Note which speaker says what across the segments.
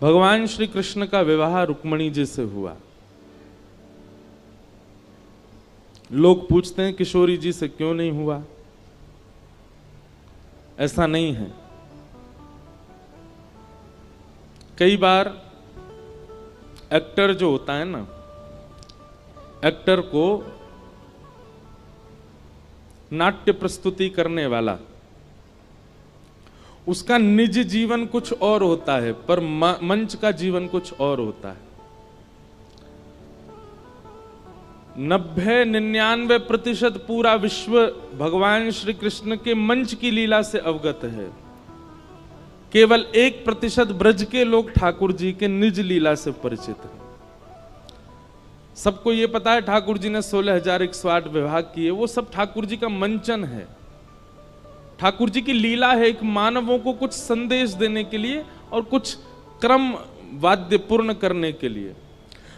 Speaker 1: भगवान श्री कृष्ण का विवाह रुक्मिणी जी से हुआ। लोग पूछते हैं किशोरी जी से क्यों नहीं हुआ? ऐसा नहीं है। कई बार एक्टर जो होता है ना, एक्टर को नाट्य प्रस्तुति करने वाला, उसका निज जीवन कुछ और होता है, पर मंच का जीवन कुछ और होता है। 90-99% पूरा विश्व भगवान श्री कृष्ण के मंच की लीला से अवगत है। केवल 1% ब्रज के लोग ठाकुर जी के निज लीला से परिचित हैं। सबको यह पता है ठाकुर जी ने 16,108 विवाह किए, वो सब ठाकुर जी का मंचन है। ठाकुर जी की लीला है एक मानवों को कुछ संदेश देने के लिए और कुछ क्रम वाद्य पूर्ण करने के लिए।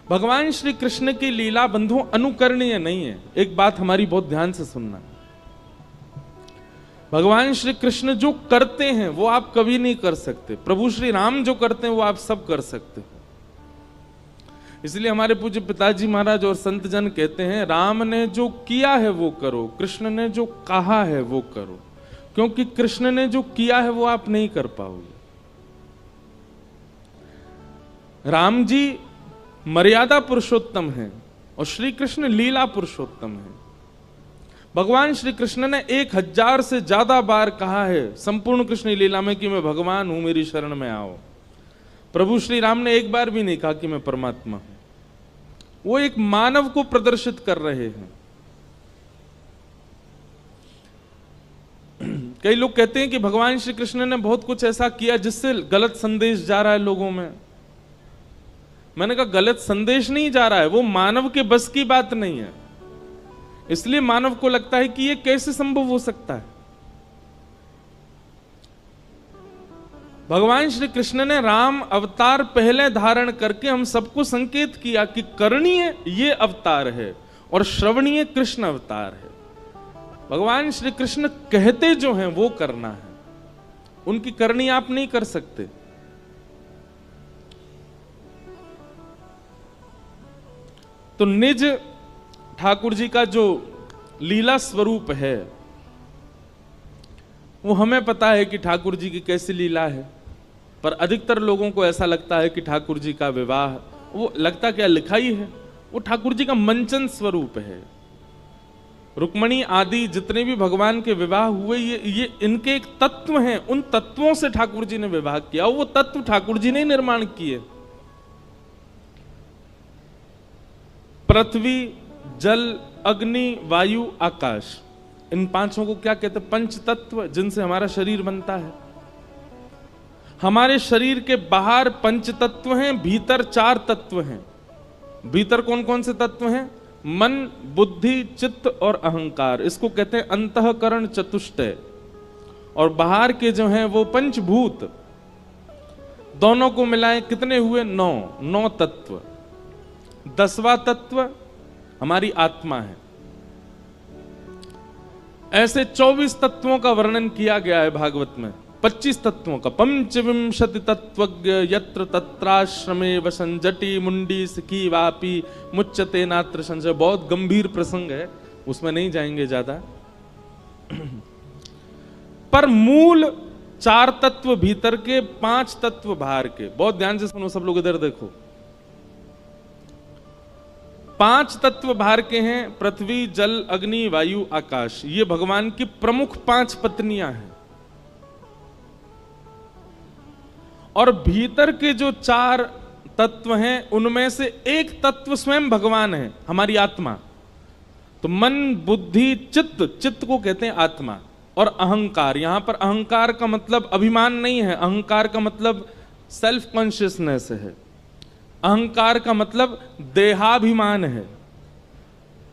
Speaker 1: भगवान श्री कृष्ण की लीला बंधुओं अनुकरणीय नहीं है। एक बात हमारी बहुत ध्यान से सुनना, भगवान श्री कृष्ण जो करते हैं वो आप कभी नहीं कर सकते। प्रभु श्री राम जो करते हैं वो आप सब कर सकते हो। इसलिए हमारे पूज्य पिताजी महाराज और संत जन कहते हैं, राम ने जो किया है वो करो, कृष्ण ने जो कहा है वो करो, क्योंकि कृष्ण ने जो किया है वो आप नहीं कर पाओगे। राम जी मर्यादा पुरुषोत्तम है और श्री कृष्ण लीला पुरुषोत्तम है। भगवान श्री कृष्ण ने 1000 से ज्यादा बार कहा है संपूर्ण कृष्ण लीला में कि मैं भगवान हूं, मेरी शरण में आओ। प्रभु श्री राम ने एक बार भी नहीं कहा कि मैं परमात्मा हूं। वो एक मानव को प्रदर्शित कर रहे हैं। कई लोग कहते हैं कि भगवान श्री कृष्ण ने बहुत कुछ ऐसा किया जिससे गलत संदेश जा रहा है लोगों में। मैंने कहा गलत संदेश नहीं जा रहा है, वो मानव के बस की बात नहीं है। इसलिए मानव को लगता है कि ये कैसे संभव हो सकता है। भगवान श्री कृष्ण ने राम अवतार पहले धारण करके हम सबको संकेत किया कि करणीय ये अवतार है और श्रवणीय कृष्ण अवतार है। भगवान श्री कृष्ण कहते जो हैं वो करना है, उनकी करनी आप नहीं कर सकते। तो निज ठाकुर जी का जो लीला स्वरूप है वो हमें पता है कि ठाकुर जी की कैसी लीला है, पर अधिकतर लोगों को ऐसा लगता है कि ठाकुर जी का विवाह, वो लगता क्या लिखा ही है, वो ठाकुर जी का मंचन स्वरूप है। रुक्मिणी आदि जितने भी भगवान के विवाह हुए ये इनके एक तत्व हैं। उन तत्वों से ठाकुर जी ने विवाह किया, वो तत्व ठाकुर जी ने निर्माण किए। पृथ्वी, जल, अग्नि, वायु, आकाश, इन पांचों को क्या कहते हैं? पंच तत्व, जिनसे हमारा शरीर बनता है। हमारे शरीर के बाहर पंच तत्व हैं, भीतर 4 तत्व हैं। भीतर कौन कौन से तत्व हैं? मन, बुद्धि, चित्त और अहंकार। इसको कहते हैं अंतःकरण चतुष्टय। और बाहर के जो हैं वो पंचभूत। दोनों को मिलाएं कितने हुए? 9 तत्व। 10वां तत्व हमारी आत्मा है। ऐसे 24 तत्वों का वर्णन किया गया है भागवत में। 25 तत्वों का। 25 तत्वज्ञ यत्र तत्राश्रमे वसन जटी मुंडी सखी वापी मुच्यते नात्र संशय। बहुत गंभीर प्रसंग है, उसमें नहीं जाएंगे ज्यादा। पर मूल 4 तत्व भीतर के, 5 तत्व बाहर के। बहुत ध्यान से सुनो सब लोग, इधर देखो। 5 तत्व बाहर के हैं, पृथ्वी, जल, अग्नि, वायु, आकाश। ये भगवान की प्रमुख 5 पत्नियां हैं। और भीतर के जो 4 तत्व हैं उनमें से एक तत्व स्वयं भगवान है, हमारी आत्मा। तो मन, बुद्धि, चित्त, चित्त को कहते हैं आत्मा, और अहंकार। यहां पर अहंकार का मतलब अभिमान नहीं है, अहंकार का मतलब सेल्फ कॉन्शियसनेस है। अहंकार का मतलब देहाभिमान है।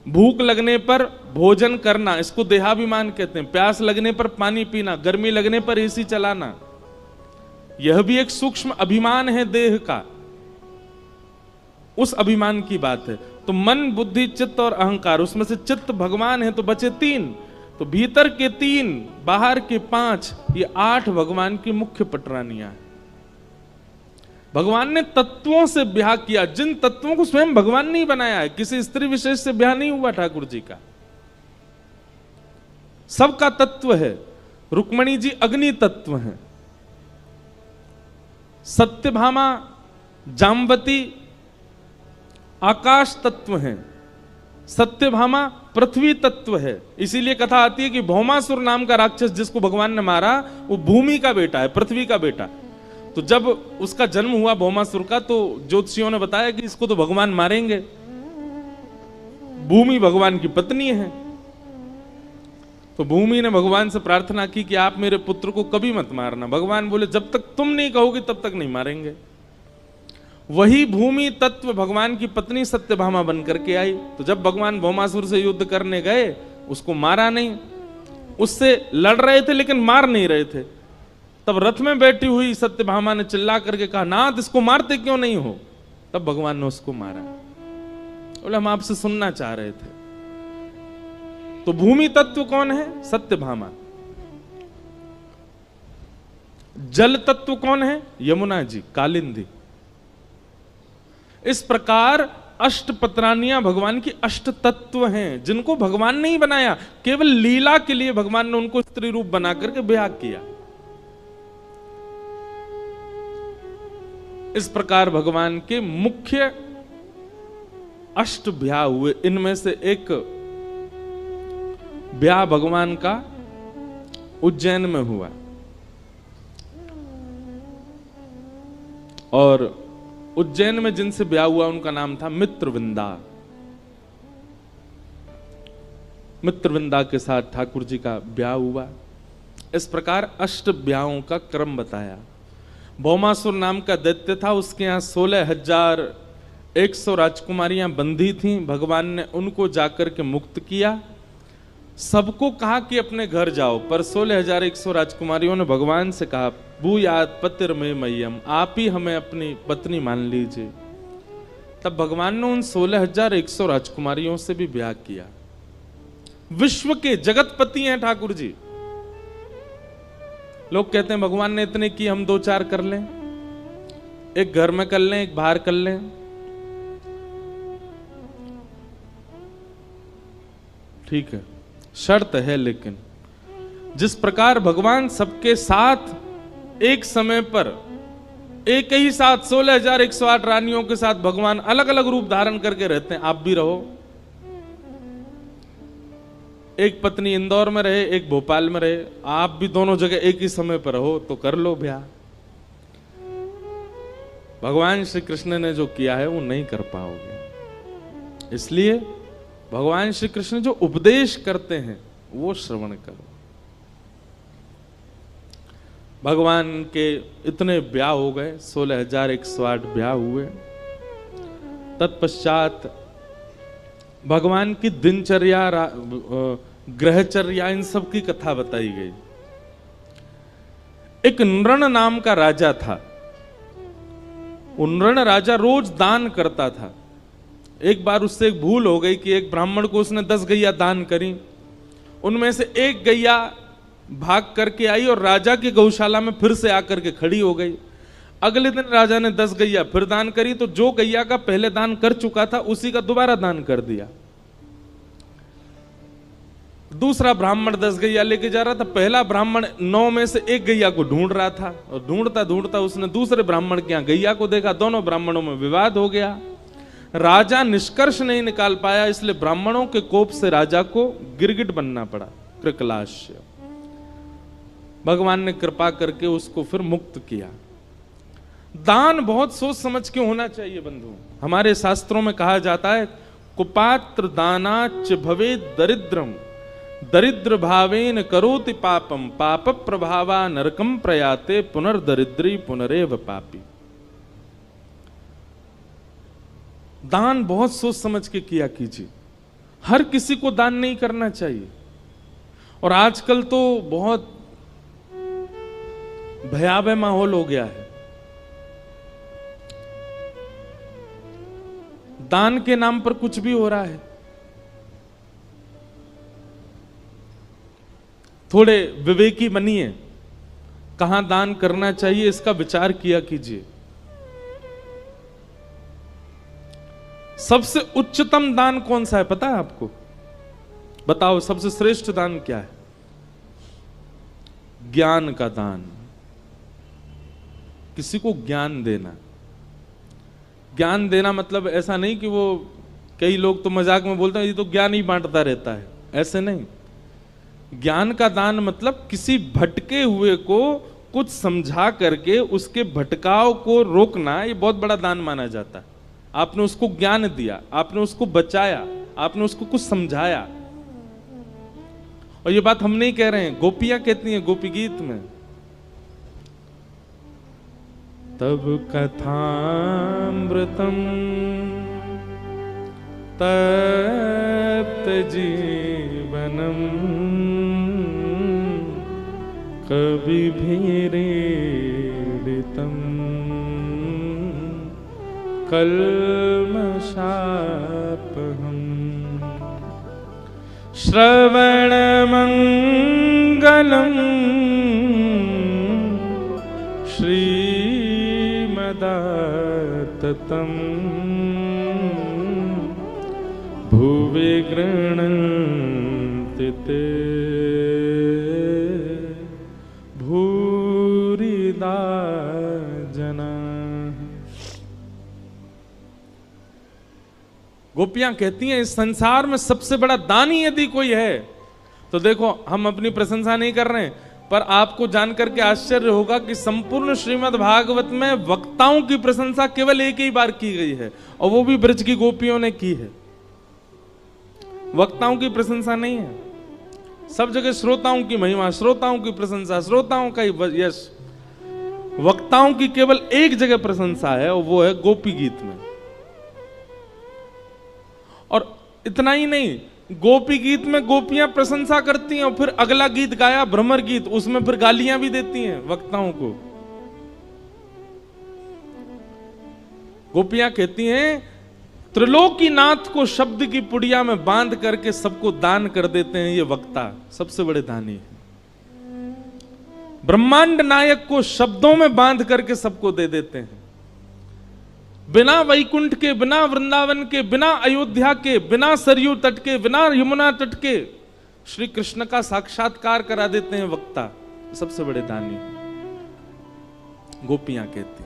Speaker 1: भूख लगने पर भोजन करना, इसको देहाभिमान कहते हैं। प्यास लगने पर पानी पीना, गर्मी लगने पर एसी चलाना, यह भी एक सूक्ष्म अभिमान है देह का। उस अभिमान की बात है। तो मन, बुद्धि, चित्त और अहंकार, उसमें से चित्त भगवान है तो बचे 3। तो भीतर के 3, बाहर के 5, ये 8 भगवान की मुख्य पटरानियां हैं। भगवान ने तत्वों से ब्याह किया, जिन तत्वों को स्वयं भगवान ने ही बनाया है। किसी स्त्री विशेष से ब्याह नहीं हुआ ठाकुर जी का, सबका तत्व है। रुक्मणी जी अग्नि तत्व हैं, सत्यभामा जाम्बती आकाश तत्व हैं, सत्यभामा पृथ्वी तत्व है। इसीलिए कथा आती है कि भौमासुर नाम का राक्षस जिसको भगवान ने मारा, वो भूमि का बेटा है, पृथ्वी का बेटा। तो जब उसका जन्म हुआ भौमासुर का, तो ज्योतिषियों ने बताया कि इसको तो भगवान मारेंगे, भूमि भगवान की पत्नी है। तो भूमि ने भगवान से प्रार्थना की कि आप मेरे पुत्र को कभी मत मारना। भगवान बोले जब तक तुम नहीं कहोगे तब तक नहीं मारेंगे। वही भूमि तत्व भगवान की पत्नी सत्यभामा बनकर के आई। तो जब भगवान भौमासुर से युद्ध करने गए, उसको मारा नहीं, उससे लड़ रहे थे लेकिन मार नहीं रहे थे। तब रथ में बैठी हुई सत्यभामा ने चिल्ला करके कहा, नाथ इसको मारते क्यों नहीं हो? तब भगवान ने उसको मारा। बोले हम आपसे सुनना चाह रहे थे। तो भूमि तत्व कौन है? सत्यभामा। जल तत्व कौन है? यमुना जी, कालिंदी। इस प्रकार अष्ट पत्रानियां भगवान की अष्ट तत्व हैं, जिनको भगवान ने ही बनाया। केवल लीला के लिए भगवान ने उनको स्त्री रूप बना करके ब्याह किया। इस प्रकार भगवान के मुख्य अष्ट ब्याह हुए। इनमें से एक ब्याह भगवान का उज्जैन में हुआ, और उज्जैन में जिनसे ब्याह हुआ उनका नाम था मित्रविंदा। मित्रविंदा के साथ ठाकुर जी का ब्याह हुआ। इस प्रकार अष्ट ब्याहों का क्रम बताया। भौमासुर नाम का दैत्य था, उसके यहाँ 16,100 राजकुमारियां बंधी थीं। भगवान ने उनको जाकर के मुक्त किया। सबको कहा कि अपने घर जाओ, पर 16,100 राजकुमारियों ने भगवान से कहा, भूयात पतिर में मय्यम, आप ही हमें अपनी पत्नी मान लीजिए। तब भगवान ने उन 16,100 राजकुमारियों से भी ब्याह किया। विश्व के जगतपति हैं ठाकुर जी। लोग कहते हैं भगवान ने इतने की, हम 2-4 कर लें, एक घर में कर लें, एक बाहर कर लें। ठीक है, शर्त है, लेकिन जिस प्रकार भगवान सबके साथ एक समय पर एक ही साथ 16,108 रानियों के साथ भगवान अलग अलग रूप धारण करके रहते हैं, आप भी रहो। एक पत्नी इंदौर में रहे, एक भोपाल में रहे, आप भी दोनों जगह एक ही समय पर रहो तो कर लो ब्याह। भगवान श्री कृष्ण ने जो किया है वो नहीं कर पाओगे। इसलिए भगवान श्री कृष्ण जो उपदेश करते हैं वो श्रवण करो। भगवान के इतने ब्याह हो गए, 16,108 ब्याह हुए। तत्पश्चात भगवान की दिनचर्या, ग्रहचर्या, इन सब की कथा बताई गई। एक नृण नाम का राजा था। वो नृण राजा रोज दान करता था। एक बार उससे एक भूल हो गई कि एक ब्राह्मण को उसने 10 गैया दान करी। उनमें से एक गैया भाग करके आई और राजा की गौशाला में फिर से आकर के खड़ी हो गई। अगले दिन राजा ने 10 गैया फिर दान करी, तो जो गैया का पहले दान कर चुका था उसी का दोबारा दान कर दिया। दूसरा ब्राह्मण 10 गैया लेके जा रहा था। पहला ब्राह्मण 9 में से एक गैया को ढूंढ रहा था, और ढूंढता ढूंढता उसने दूसरे ब्राह्मण के यहाँ गैया को देखा। दोनों ब्राह्मणों में विवाद हो गया। राजा निष्कर्ष नहीं निकाल पाया, इसलिए ब्राह्मणों के कोप से राजा को गिरगिट बनना पड़ा, कृकलाश्य। भगवान ने कृपा करके उसको फिर मुक्त किया। दान बहुत सोच समझ के होना चाहिए बंधु। हमारे शास्त्रों में कहा जाता है, कुपात्र दानाच भवे दरिद्रम, दरिद्र भावेन करोति पापम, पाप प्रभावा नरकम प्रयाते, पुनर्दरिद्री पुनरेव पापी। दान बहुत सोच समझ के किया कीजिए। हर किसी को दान नहीं करना चाहिए। और आजकल तो बहुत भयावह माहौल हो गया है। दान के नाम पर कुछ भी हो रहा है। थोड़े विवेकी बनिए, कहां दान करना चाहिए इसका विचार किया कीजिए। सबसे उच्चतम दान कौन सा है पता है आपको? बताओ सबसे श्रेष्ठ दान क्या है? ज्ञान का दान। किसी को ज्ञान देना। ज्ञान देना मतलब ऐसा नहीं कि वो, कई लोग तो मजाक में बोलते हैं ये तो ज्ञान ही बांटता रहता है, ऐसे नहीं। ज्ञान का दान मतलब किसी भटके हुए को कुछ समझा करके उसके भटकाव को रोकना, ये बहुत बड़ा दान माना जाता है। आपने उसको ज्ञान दिया, आपने उसको बचाया, आपने उसको कुछ समझाया। और ये बात हम नहीं कह रहे हैं, गोपियां कहती हैं गोपी गीत में, तब कथामृतम तप्त जीवनम कविभिरीडितम कल्मषापहम् श्रवणमंगलम् श्रीमदाततम् भुवि गृह्णन्ति ते भूरिदा जना। गोपियां कहती हैं इस संसार में सबसे बड़ा दानी यदि कोई है तो देखो, हम अपनी प्रशंसा नहीं कर रहे हैं, पर आपको जानकर के आश्चर्य होगा कि संपूर्ण श्रीमद् भागवत में वक्ताओं की प्रशंसा केवल एक ही बार की गई है, और वो भी ब्रज की गोपियों ने की है। वक्ताओं की प्रशंसा नहीं है, सब जगह श्रोताओं की महिमा, श्रोताओं की प्रशंसा, श्रोताओं का यश। वक्ताओं की केवल एक जगह प्रशंसा है, और वो है गोपी गीत में। और इतना ही नहीं, गोपी गीत में गोपियां प्रशंसा करती हैं, और फिर अगला गीत गाया भ्रमर गीत, उसमें फिर गालियां भी देती हैं वक्ताओं को। गोपियां कहती हैं त्रिलोकीनाथ को शब्द की पुड़िया में बांध करके सबको दान कर देते हैं ये वक्ता, सबसे बड़े दानी है। ब्रह्मांड नायक को शब्दों में बांध करके सबको दे देते हैं। बिना वैकुंठ के, बिना वृंदावन के, बिना अयोध्या के, बिना सरयू तट के, बिना यमुना तट के श्री कृष्ण का साक्षात्कार करा देते हैं वक्ता, सबसे बड़े दानी गोपियां कहती।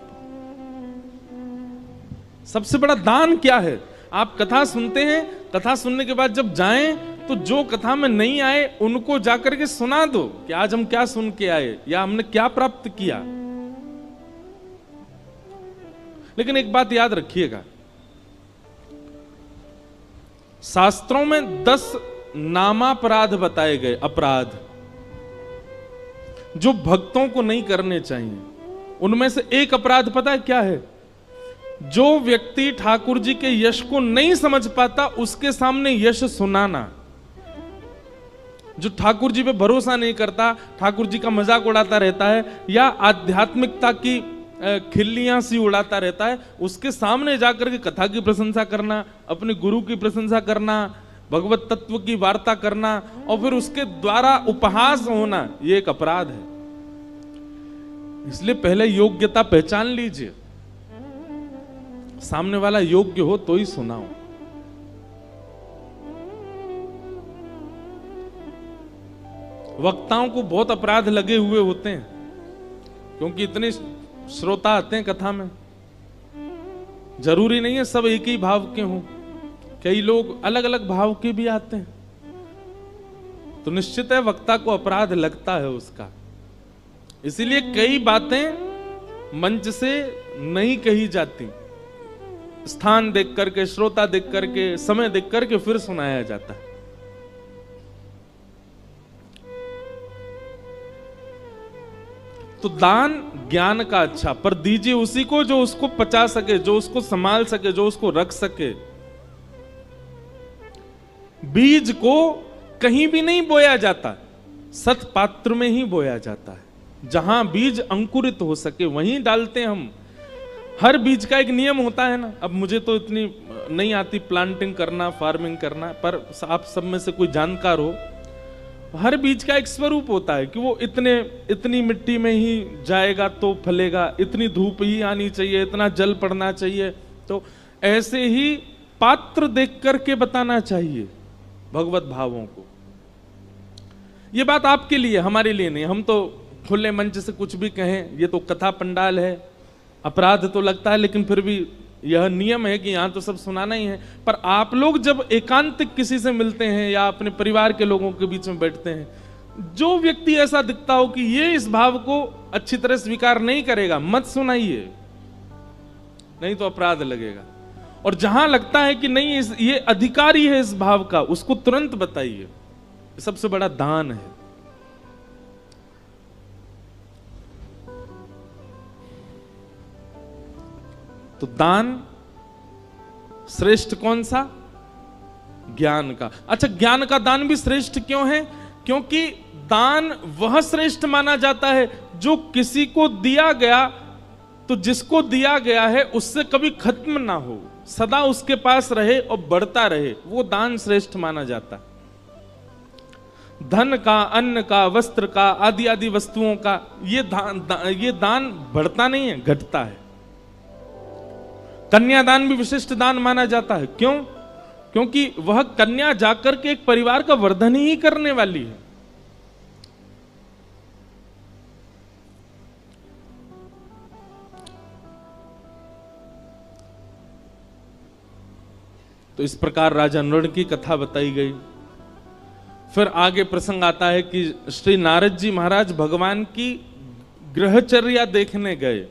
Speaker 1: सबसे बड़ा दान क्या है? आप कथा सुनते हैं, कथा सुनने के बाद जब जाएं तो जो कथा में नहीं आए उनको जाकर के सुना दो कि आज हम क्या सुन के आए या हमने क्या प्राप्त किया। लेकिन एक बात याद रखिएगा, शास्त्रों में 10 नामापराध बताए गए, अपराध जो भक्तों को नहीं करने चाहिए। उनमें से एक अपराध पता है क्या है? जो व्यक्ति ठाकुर जी के यश को नहीं समझ पाता उसके सामने यश सुनाना। जो ठाकुर जी पे भरोसा नहीं करता, ठाकुर जी का मजाक उड़ाता रहता है या आध्यात्मिकता की खिल्लियां सी उड़ाता रहता है, उसके सामने जाकर के कथा की प्रशंसा करना, अपने गुरु की प्रशंसा करना, भगवत तत्व की वार्ता करना और फिर उसके द्वारा उपहास होना, ये एक अपराध है। इसलिए पहले योग्यता पहचान लीजिए, सामने वाला योग्य हो तो ही सुनाओ। वक्ताओं को बहुत अपराध लगे हुए होते हैं क्योंकि इतने श्रोता आते हैं कथा में। जरूरी नहीं है सब एक ही भाव के हों, कई लोग अलग अलग भाव के भी आते हैं, तो निश्चित है वक्ता को अपराध लगता है उसका। इसीलिए कई बातें मंच से नहीं कही जाती, स्थान देख करके, श्रोता देख करके, समय देख करके फिर सुनाया जाता है। तो दान ज्ञान का अच्छा, पर दीजिए उसी को जो उसको पचा सके, जो उसको संभाल सके, जो उसको रख सके। बीज को कहीं भी नहीं बोया जाता, सत पात्र में ही बोया जाता है। जहां बीज अंकुरित हो सके वहीं डालते हैं हम। हर बीज का एक नियम होता है ना। अब मुझे तो इतनी नहीं आती प्लांटिंग करना, फार्मिंग करना, पर आप सब में से कोई जानकार हो, हर बीज का एक स्वरूप होता है कि वो इतनी मिट्टी में ही जाएगा तो फलेगा, इतनी धूप ही आनी चाहिए, इतना जल पड़ना चाहिए। तो ऐसे ही पात्र देख करके बताना चाहिए भगवत भावों को। ये बात आपके लिए, हमारे लिए नहीं। हम तो खुले मंच से कुछ भी कहें, ये तो कथा पंडाल है, अपराध तो लगता है, लेकिन फिर भी यह नियम है कि यहां तो सब सुनाना ही है। पर आप लोग जब एकांतिक किसी से मिलते हैं या अपने परिवार के लोगों के बीच में बैठते हैं, जो व्यक्ति ऐसा दिखता हो कि ये इस भाव को अच्छी तरह स्वीकार नहीं करेगा, मत सुनाइए, नहीं तो अपराध लगेगा। और जहां लगता है कि नहीं ये अधिकारी है इस भाव का, उसको तुरंत बताइए। सबसे बड़ा दान है। तो दान श्रेष्ठ कौन सा? ज्ञान का। अच्छा, ज्ञान का दान भी श्रेष्ठ क्यों है? क्योंकि दान वह श्रेष्ठ माना जाता है जो किसी को दिया गया, तो जिसको दिया गया है उससे कभी खत्म ना हो, सदा उसके पास रहे और बढ़ता रहे, वो दान श्रेष्ठ माना जाता। धन का, अन्न का, वस्त्र का, आदि आदि वस्तुओं का ये दान बढ़ता नहीं है, घटता है। कन्यादान भी विशिष्ट दान माना जाता है। क्यों? क्योंकि वह कन्या जाकर के एक परिवार का वर्धन ही करने वाली है। तो इस प्रकार राजा नृण की कथा बताई गई। फिर आगे प्रसंग आता है कि श्री नारद जी महाराज भगवान की गृहचर्या देखने गए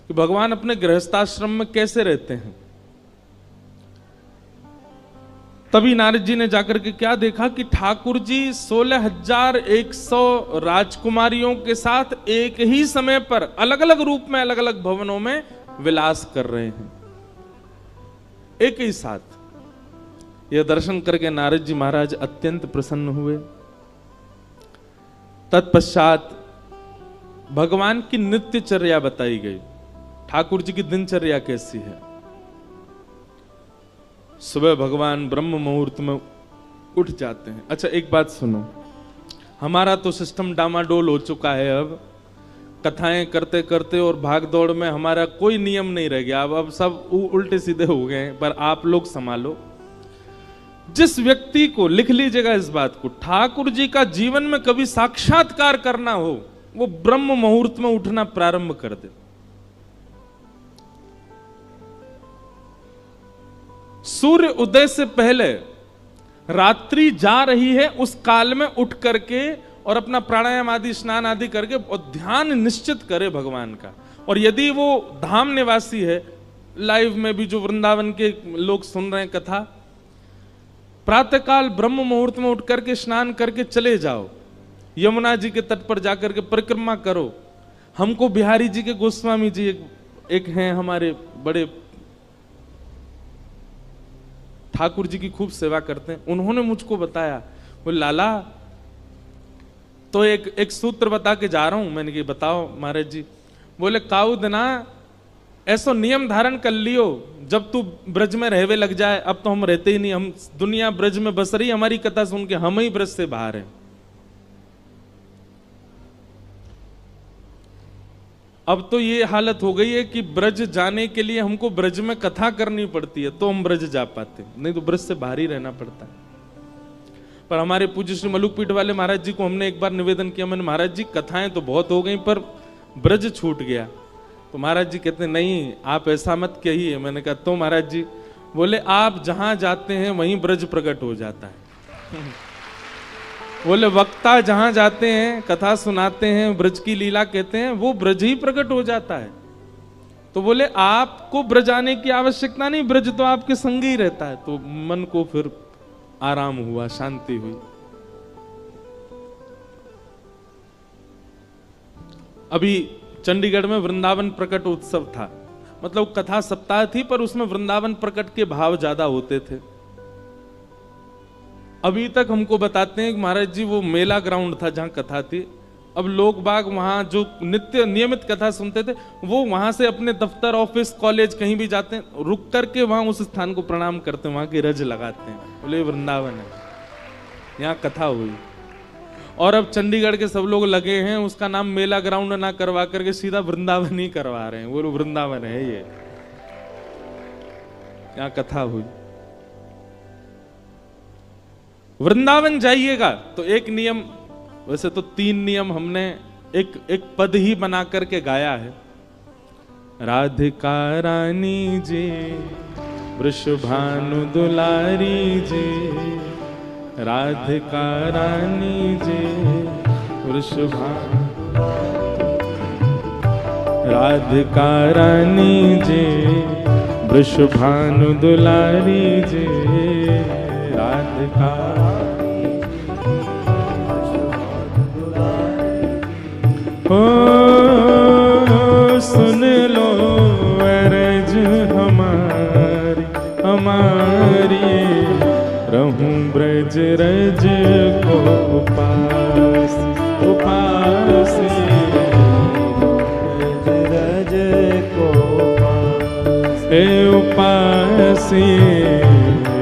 Speaker 1: कि भगवान अपने गृहस्थाश्रम में कैसे रहते हैं। तभी नारद जी ने जाकर के क्या देखा कि ठाकुर जी 16,100 राजकुमारियों के साथ एक ही समय पर अलग अलग रूप में अलग अलग भवनों में विलास कर रहे हैं, एक ही साथ। यह दर्शन करके नारद जी महाराज अत्यंत प्रसन्न हुए। तत्पश्चात भगवान की नित्यचर्या बताई गई। ठाकुर जी की दिनचर्या कैसी है? सुबह भगवान ब्रह्म मुहूर्त में उठ जाते हैं। अच्छा, एक बात सुनो, हमारा तो सिस्टम डामाडोल हो चुका है। अब कथाएं करते करते और भाग दौड़ में हमारा कोई नियम नहीं रह गया। अब सब उल्टे सीधे हो गए हैं। पर आप लोग संभालो। जिस व्यक्ति को, लिख लीजिएगा इस बात को, ठाकुर जी का जीवन में कभी साक्षात्कार करना हो, वो ब्रह्म मुहूर्त में उठना प्रारंभ कर दे। सूर्य उदय से पहले रात्रि जा रही है, उस काल में उठ करके और अपना प्राणायाम आदि, स्नान आदि करके और ध्यान निश्चित करे भगवान का। और यदि वो धाम निवासी है, लाइव में भी जो वृंदावन के लोग सुन रहे हैं कथा, प्रातःकाल ब्रह्म मुहूर्त में उठ करके स्नान करके चले जाओ, यमुना जी के तट पर जाकर के परिक्रमा करो। हमको बिहारी जी के गोस्वामी जी एक हैं हमारे बड़े, ठाकुर जी की खूब सेवा करते हैं, उन्होंने मुझको बताया, बोले लाला तो एक सूत्र बता के जा रहा हूं। मैंने कहा बताओ महाराज जी। बोले काऊ दिना ऐसो नियम धारण कर लियो, जब तू ब्रज में रहवे लग जाए, अब तो हम रहते ही नहीं, हम दुनिया ब्रज में बस रही, हमारी कथा सुन के हम ही ब्रज से बाहर हैं। अब तो ये हालत हो गई है कि ब्रज जाने के लिए हमको ब्रज में कथा करनी पड़ती है तो हम ब्रज जा पाते, नहीं तो ब्रज से बाहर ही रहना पड़ता है। पर हमारे पूज्य श्री मलुकपीठ वाले महाराज जी को हमने एक बार निवेदन किया, मैंने महाराज जी कथाएं तो बहुत हो गई पर ब्रज छूट गया। तो महाराज जी कहते नहीं आप ऐसा मत कहिए। मैंने कहा तो महाराज जी? बोले आप जहां जाते हैं वहीं ब्रज प्रकट हो जाता है। बोले वक्ता जहां जाते हैं, कथा सुनाते हैं, ब्रज की लीला कहते हैं, वो ब्रज ही प्रकट हो जाता है। तो बोले आपको ब्रज आने की आवश्यकता नहीं, ब्रज तो आपके संग ही रहता है। तो मन को फिर आराम हुआ, शांति हुई। अभी चंडीगढ़ में वृंदावन प्रकट उत्सव था, मतलब कथा सप्ताह थी पर उसमें वृंदावन प्रकट के भाव ज्यादा होते थे। अभी तक हमको बताते हैं कि महाराज जी वो मेला ग्राउंड था जहां कथा थी। अब लोग बाग वहां जो नित्य नियमित कथा सुनते थे, वो वहां से अपने दफ्तर, ऑफिस, कॉलेज कहीं भी जाते हैं, रुक करके वहां उस स्थान को प्रणाम करते हैं, वहां की रज लगाते हैं, बोले वृंदावन है, यहाँ कथा हुई। और अब चंडीगढ़ के सब लोग लगे हैं उसका नाम मेला ग्राउंड ना करवा करके सीधा वृंदावन ही करवा रहे हैं, वो वृंदावन है ये। यहाँ कथा हुई। वृंदावन जाइएगा तो एक नियम, वैसे तो 3 नियम हमने एक पद ही बना करके गाया है। राधिका रानी जी, वृषभानु दुलारी जी, राधिका रानी जी, वृषभानु, राधिका रानी जी, वृषभानु दुलारी जी, राधिका। ओ सुन लो अरज हमारी हमारी, रहूं ब्रज रज को उपास उपास, ब्रज रज को उपासी,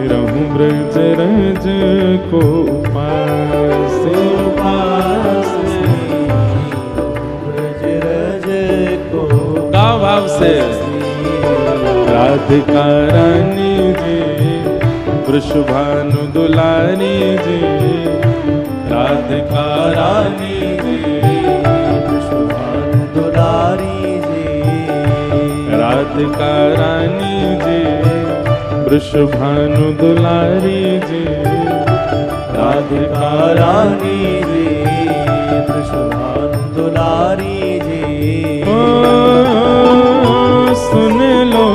Speaker 1: रहूं ब्रज रज को उपासी उपासी, ब्रज रज को। गाँव भाव से। राधिका रानी जी, वृषभानु दुलारी जी, राधिका रानी जी, वृषभानु दुलारी जी, राधिका रानी जी, वृषभानु दुलारी जी, राधिका रानी जी, वृषभानु दुलारी जी। ओ सुन लो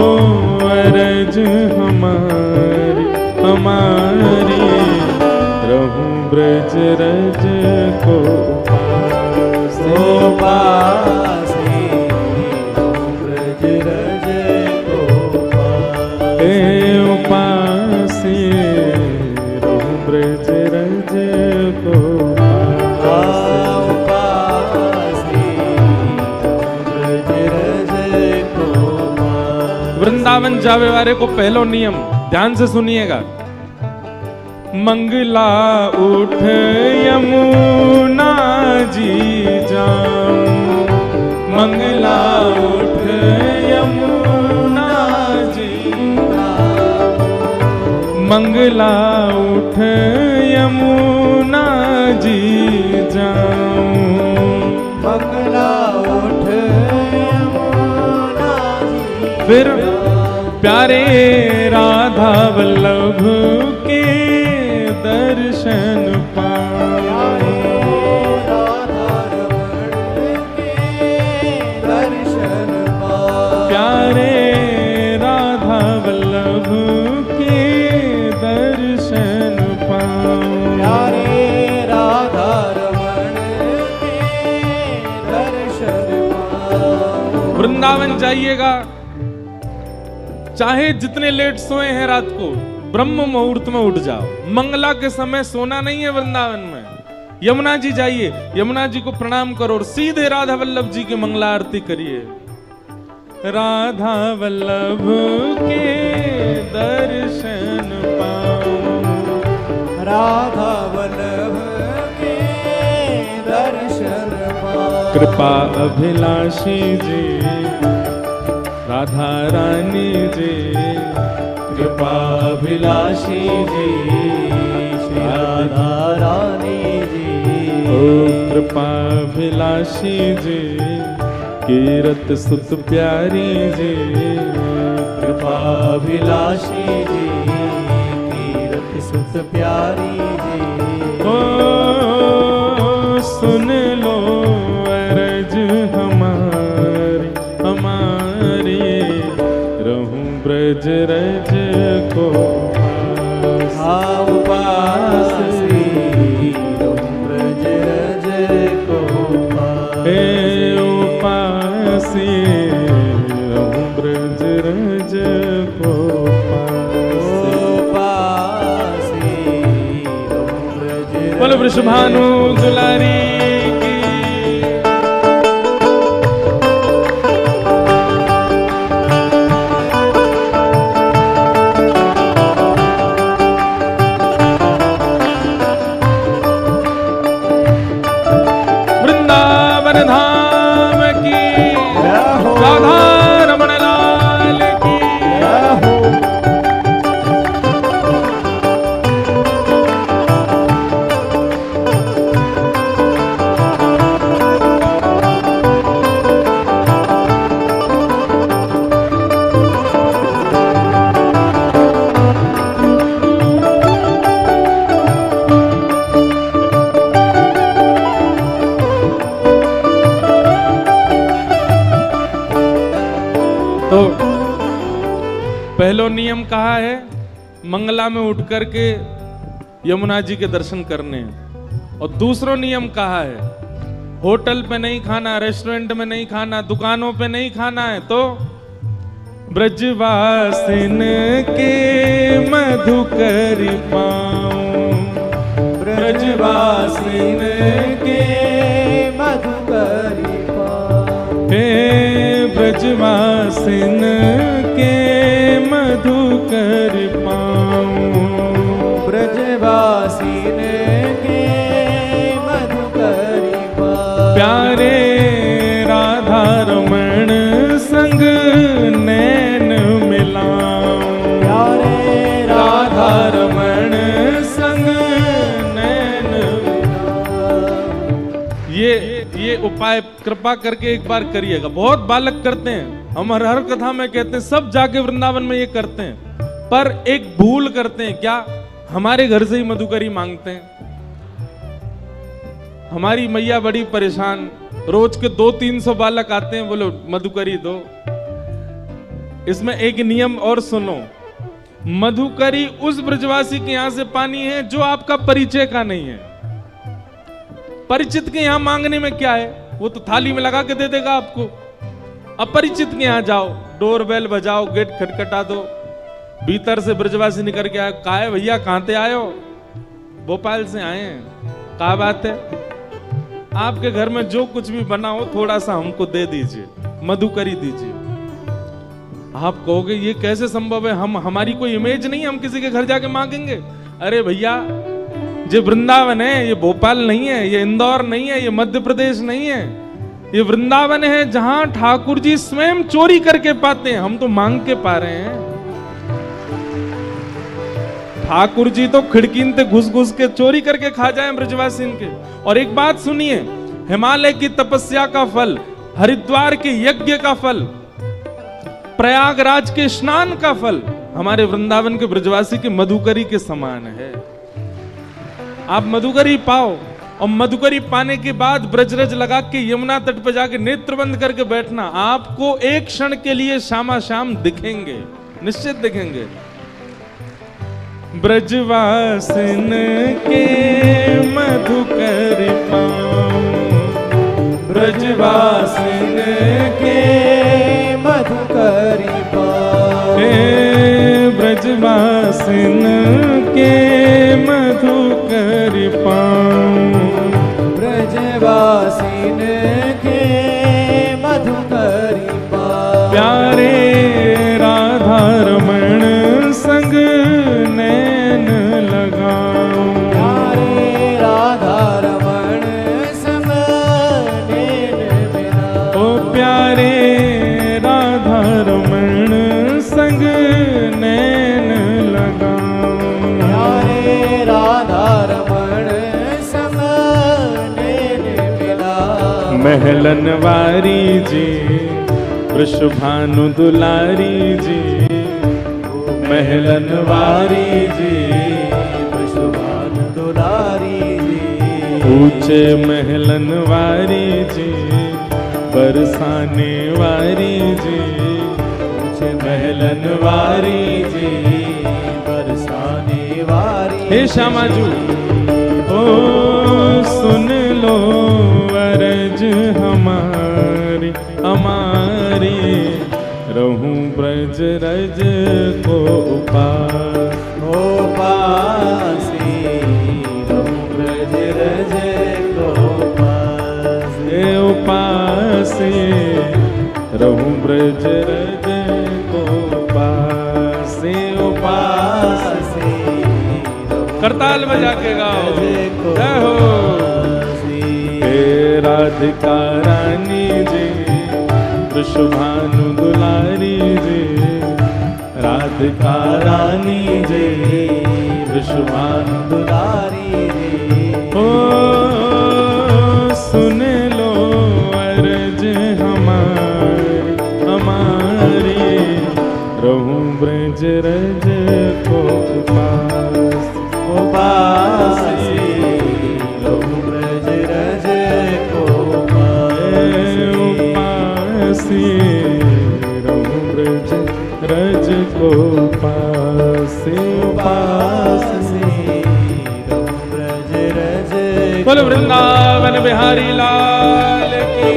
Speaker 1: अरज हमारी हमारी, रहूं ब्रज रज को उपासी, ब्रज रज को उपासी, रहूं ब्रज रज को उपासी, ब्रज रज को। वृंदावन जावे वाले को पहलो नियम ध्यान से सुनिएगा। मंगला उठ यमुना जी जाऊं, मंगला उठ यमुना जी, मंगला उठ यमुना जी जाऊं, मंगला उठ यमुना जी। फिर प्यारे राधा वल्लभ के दर्शन पाए, राधा रमण के दर्शन पाए, प्यारे राधा वल्लभ के दर्शन पाए, प्यारे राधा रमण के दर्शन पाए। वृंदावन जाइएगा, चाहे जितने लेट सोए हैं रात को, ब्रह्म मुहूर्त में उठ जाओ। मंगला के समय सोना नहीं है वृंदावन में। यमुना जी जाइए, यमुना जी को प्रणाम करो और सीधे राधा वल्लभ जी की मंगला आरती करिए। राधा वल्लभ के दर्शन पाओ, राधा वल्लभ के दर्शन पाओ। कृपा अभिलाषी जी, राधा रानी जी, कृपा अभिलाषी जी, श्री राधा रानी जी। ओ कृपा अभिलाषी जी, कीरत सुत प्यारी जी, कृपा अभिलाषी जी, कीरत सुत प्यारी जी। ओ सुन लो अरज हमारी हमारी, रहूं ब्रज रज को उपासी, रहूं ब्रज रज को उपासी, रहूं ब्रज रज को उपासी, रहूं ब्रज। बोलो वृषभानु दुलारी की। धाम की, राधा रमण लाल की। तो पहलो नियम कहा है, मंगला में उठ करके यमुना जी के दर्शन करने हैं। और दूसरा नियम कहा है, होटल पे नहीं खाना, रेस्टोरेंट में नहीं खाना, दुकानों पे नहीं खाना है। तो ब्रजवासिन के मधुकर पाऊं, ब्रजवासिन के
Speaker 2: मधुकर पाऊं,
Speaker 1: हे ब्रजवासिन के मधुकर पाऊं,
Speaker 2: ब्रजवासिन के मधुकर पाऊं।
Speaker 1: प्यारे राधा रमण संग नैन मिलाऊं,
Speaker 2: प्यारे
Speaker 1: राधा रमण संग नैन। ये उपाय कृपा करके एक बार करिएगा। बहुत बालक करते हैं, हम हर कथा में कहते हैं, सब जाके वृंदावन में ये करते हैं, पर एक भूल करते हैं। क्या? हमारे घर से ही मधुकरी मांगते हैं। हमारी मैया बड़ी परेशान, रोज के 200-300 बालक आते हैं, बोलो मधुकरी दो। इसमें एक नियम और सुनो, मधुकरी उस ब्रजवासी के यहां से पानी है जो आपका परिचय का नहीं है। परिचित के यहां मांगने में क्या है, वो तो थाली में लगा के दे देगा आपको। अपरिचित के यहां जाओ, डोरबेल बजाओ, गेट खटखटा दो, भीतर से ब्रजवासी निकल के आए, कहा है भैया कहां से आए हो? भोपाल से आए हैं। क्या बात है? आपके घर में जो कुछ भी बना हो थोड़ा सा हमको दे दीजिए, मधुकरी दीजिए। आप कहोगे ये कैसे संभव है, हमारी कोई इमेज नहीं है, हम किसी के घर जाके मांगेंगे? अरे भैया, ये वृंदावन है, ये भोपाल नहीं है, ये इंदौर नहीं है, ये मध्य प्रदेश नहीं है, ये वृंदावन है जहां ठाकुर जी स्वयं चोरी करके पाते हैं। हम तो मांग के पा रहे हैं। ठाकुर जी तो खिड़की से घुस घुस के चोरी करके खा जाए ब्रजवासी के। और एक बात सुनिए, हिमालय की तपस्या का फल, हरिद्वार के यज्ञ का फल, प्रयागराज के स्नान का फल हमारे वृंदावन के ब्रजवासी के मधुकरी के समान है। आप मधुकरी पाओ, और मधुकरी पाने के बाद ब्रजरज लगा के यमुना तट पर जाके नेत्र बंद करके बैठना, आपको एक क्षण के लिए शामा शाम दिखेंगे, निश्चित दिखेंगे। ब्रजवासिन के मधुकर पाऊं, ब्रजवासिन के
Speaker 2: मधुकर पाऊं,
Speaker 1: हे ब्रजवासिन के मधुकर पाऊं,
Speaker 2: ब्रजवासिन के मधुकर पाऊं।
Speaker 1: प्यारे राधा रमण संग नैन लगाऊं,
Speaker 2: प्यारे राधा रमण संग नैन मिलाऊं,
Speaker 1: ओ प्यारे राधा रमण संग नैन लगाऊं,
Speaker 2: प्यारे राधा रमण संग नैन मिलाऊं।
Speaker 1: महलन वारी जी, वृषभानु दुलारी जी, महलन वारी जी,
Speaker 2: वृषभानु दुलारी जी,
Speaker 1: ऊंचे महलन वारी जी, बरसाने वारी जी,
Speaker 2: ऊंचे
Speaker 1: महलन वारी जी,
Speaker 2: बरसाने वारी।
Speaker 1: हे श्यामाजू, ओ सुन लो अरज हमारी, हमारी रहूं ब्रज रज को उपास,
Speaker 2: उपासी रहूं ब्रज रज को उपासी,
Speaker 1: उपासी रहूं ब्रज रज को उपासी, उपासी। करताल बजा के गाओ, जय हो। हे राधिका रानी जी, वृषभानु दुलारी जी, राधिका रानी जी, वृषभानु
Speaker 2: दुलारी जी।
Speaker 1: ओ सुन लो अरज हमारी, हमारी रहूं ब्रज रज को उपास,
Speaker 2: उपासी रहूं ब्रज रज को उपासी,
Speaker 1: उपासी रहूं ब्रज रज को पासे
Speaker 2: पासे रहूं ब्रज रज
Speaker 1: बोल वृंदावन बिहारी लाल की।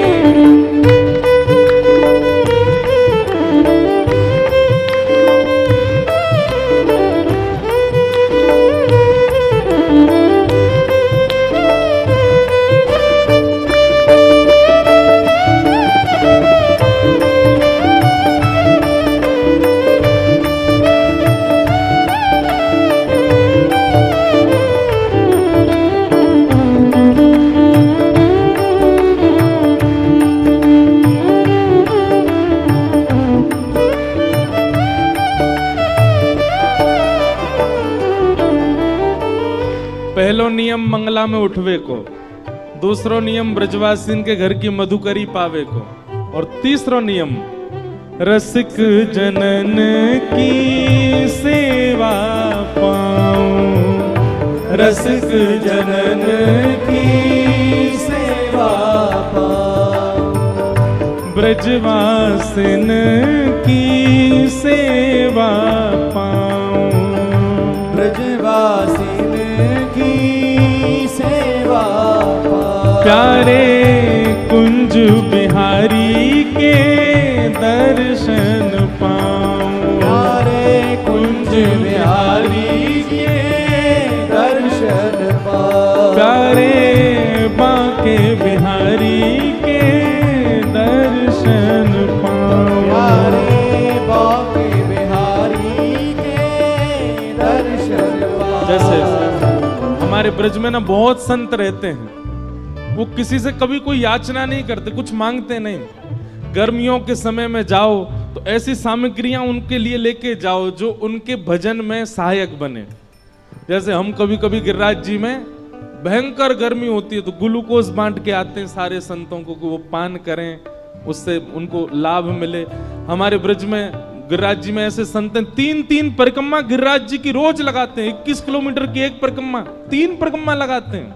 Speaker 1: पहलो नियम मंगला में उठवे को, दूसरो नियम ब्रजवासीन के घर की मधुकरी पावे को, और तीसरो नियम रसिक जनन की सेवा पाऊं।
Speaker 2: रसिक जनन की सेवा पाऊं।
Speaker 1: ब्रजवासिन की सेवा पाऊं।
Speaker 2: ब्रजवासिन की सेवा पाऊं।
Speaker 1: प्यारे कुंज बिहारी के दर्शन पाऊं।
Speaker 2: प्यारे कुंज बिहारी के दर्शन पाऊं।
Speaker 1: प्यारे बांके बिहारी के दर्शन पाऊं।
Speaker 2: प्यारे बांके बिहारी के दर्शन पाऊं।
Speaker 1: जैसे हमारे ब्रज में ना बहुत संत रहते हैं, वो किसी से कभी कोई याचना नहीं करते, कुछ मांगते नहीं। गर्मियों के समय में जाओ तो ऐसी सामग्रियां उनके लिए लेके जाओ जो उनके भजन में सहायक बने। जैसे हम कभी कभी गिरिराज जी में भयंकर गर्मी होती है तो ग्लूकोज बांट के आते हैं सारे संतों को कि वो पान करें, उससे उनको लाभ मिले। हमारे ब्रज में गिरिराज जी में ऐसे संत हैं, 3-3 परिक्रमा गिरिराज जी की रोज लगाते हैं। 21 किलोमीटर की एक परिक्रमा, 3 परिक्रमा लगाते हैं।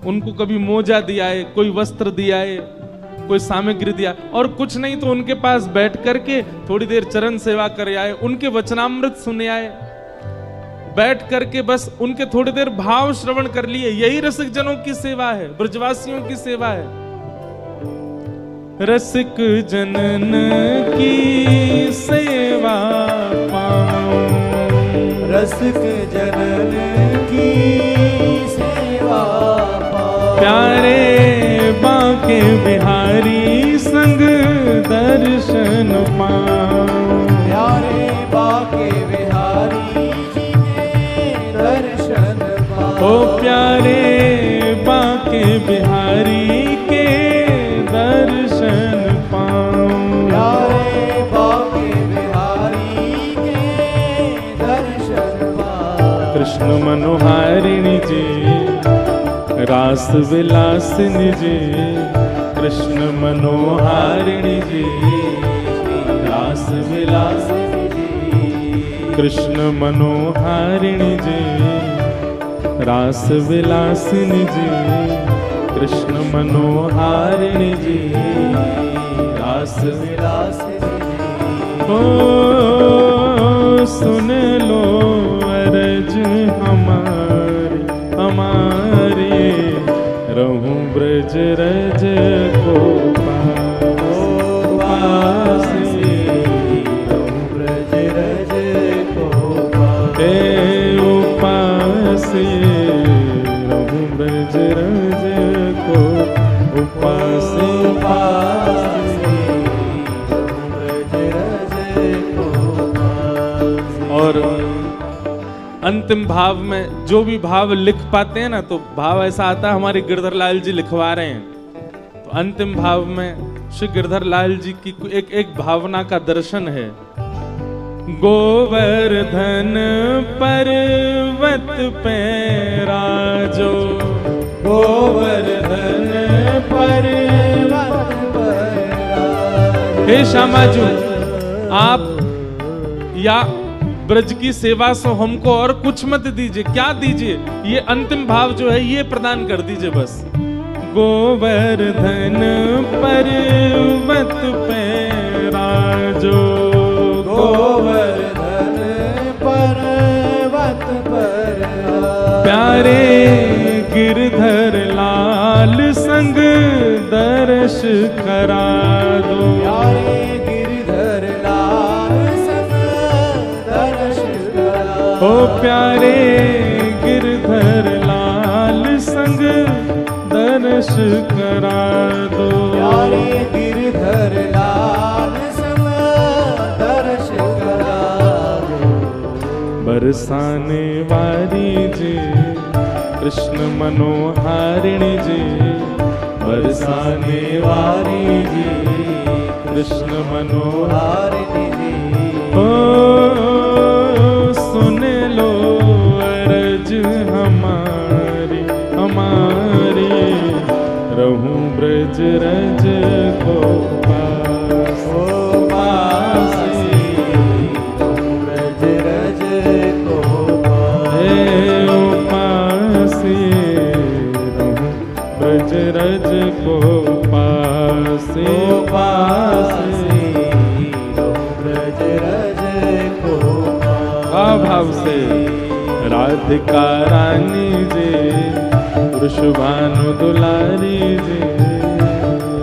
Speaker 1: उनको कभी मोजा दिया है, कोई वस्त्र दिया है, कोई सामग्री दिया, और कुछ नहीं तो उनके पास बैठ करके थोड़ी देर चरण सेवा कर आए, उनके वचनामृत सुने आए, बैठ करके बस उनके थोड़ी देर भाव श्रवण कर लिए। यही रसिक जनों की सेवा है, ब्रजवासियों की सेवा है। रसिक जनन की सेवा पाऊं।
Speaker 2: रसिक जनन की सेवा पाऊं।
Speaker 1: प्यारे बांके बिहारी संग दर्शन पाऊं।
Speaker 2: प्यारे बांके बिहारी जी के दर्शन पाऊं।
Speaker 1: ओ प्यारे बांके बिहारी के दर्शन पाऊं।
Speaker 2: प्यारे बांके बिहारी के दर्शन पाऊं।
Speaker 1: कृष्ण मनोहारिणी जी रास विलासिनी जी, कृष्ण मनोहारिणी जी रास विलासिनी जी। कृष्ण मनोहारिणी जी रास विलासिनी जी, कृष्ण मनोहारिणी जी रास
Speaker 2: विलासिनी जी।
Speaker 1: ओ सुन लो अरज हमारी हमारी, रहूं ब्रज रज को पासी।
Speaker 2: रहूं ब्रज रज को पासी।
Speaker 1: उपासी रहूं ब्रज रज को उपासी।
Speaker 2: रहूं ब्रज रज को पासी।
Speaker 1: और अंतिम भाव में जो भी भाव लिख पाते हैं ना, तो भाव ऐसा आता है, हमारे गिरधर लाल जी लिखवा रहे हैं। तो अंतिम भाव में श्री गिरधर लाल जी की एक भावना का दर्शन है। गोवर्धन पर्वत पे राजो।
Speaker 2: गोवर्धन पर्वत पर राजो।
Speaker 1: हे श्यामाजू, आप या ब्रज की सेवा से हमको और कुछ मत दीजिए, क्या दीजिए, ये अंतिम भाव जो है ये प्रदान कर दीजिए बस। गोवर्धन पर्वत पे राजो। प्यारे गिरधर लाल संग दर्श करा दो।
Speaker 2: प्यारे गिरधर लाल संग दर्श करा दो।
Speaker 1: बरसाने वारी जी कृष्ण मनोहारिणी जी, बरसाने वारी जी कृष्ण मनोहारिणी जी। ओ सुन लो अरज हमारी हमारी, रहूं ब्रज रज को पास।
Speaker 2: ओ पासी ब्रज रज को
Speaker 1: हे ओ पासी, रहूं ब्रज रज को पासी।
Speaker 2: ओ पासी ब्रज रज को पास।
Speaker 1: भाव से राधिका रानी जी वृषभानु दुलारी जी,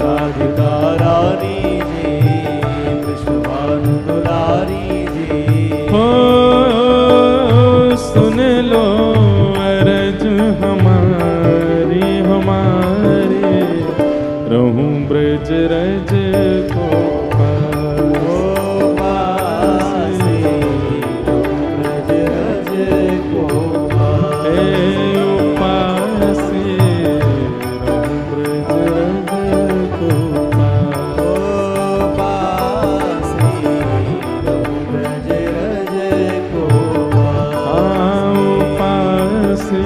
Speaker 2: राधिका रानी जी वृषभानु दुलारी जी।
Speaker 1: हो सुन लो अरज हमारी हमारी, रहूं ब्रज रज को पास।
Speaker 2: ओ पासी ब्रज रज को पास।
Speaker 1: हे ओ पासी, रहूं ब्रज रज को पास।
Speaker 2: ओ पासी ब्रज रज को पास।
Speaker 1: आओ पासी,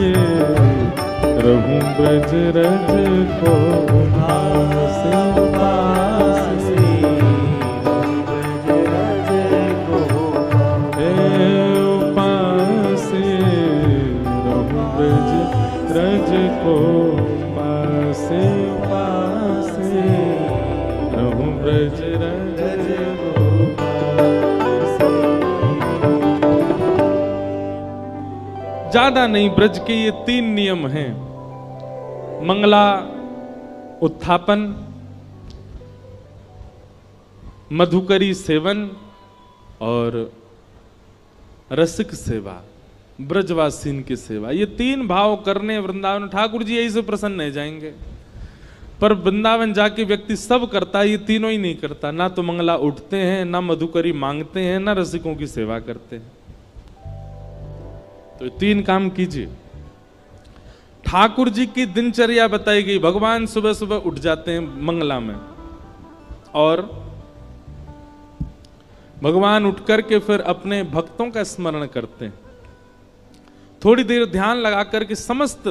Speaker 1: रहूं ब्रज रज को पास।
Speaker 2: पासी ब्रज रज को पास।
Speaker 1: हे ओ पासी, रहूं ब्रज रज को पास। पासी, रहूं ब्रज रज को पास। ज्यादा नहीं, ब्रज के ये 3 नियम हैं। मंगला उत्थापन, मधुकरी सेवन और रसिक सेवा, ब्रजवासीन की सेवा। ये 3 भाव करने वृंदावन ठाकुर जी यही से प्रसन्न नहीं जाएंगे। पर वृंदावन जाके व्यक्ति सब करता है, ये तीनों ही नहीं करता। ना तो मंगला उठते हैं, ना मधुकरी मांगते हैं, ना रसिकों की सेवा करते हैं। तो 3 काम कीजिए। ठाकुर जी की दिनचर्या बताई गई। भगवान सुबह सुबह उठ जाते हैं मंगला में, और भगवान उठ करके फिर अपने भक्तों का स्मरण करते हैं। थोड़ी देर ध्यान लगा करके समस्त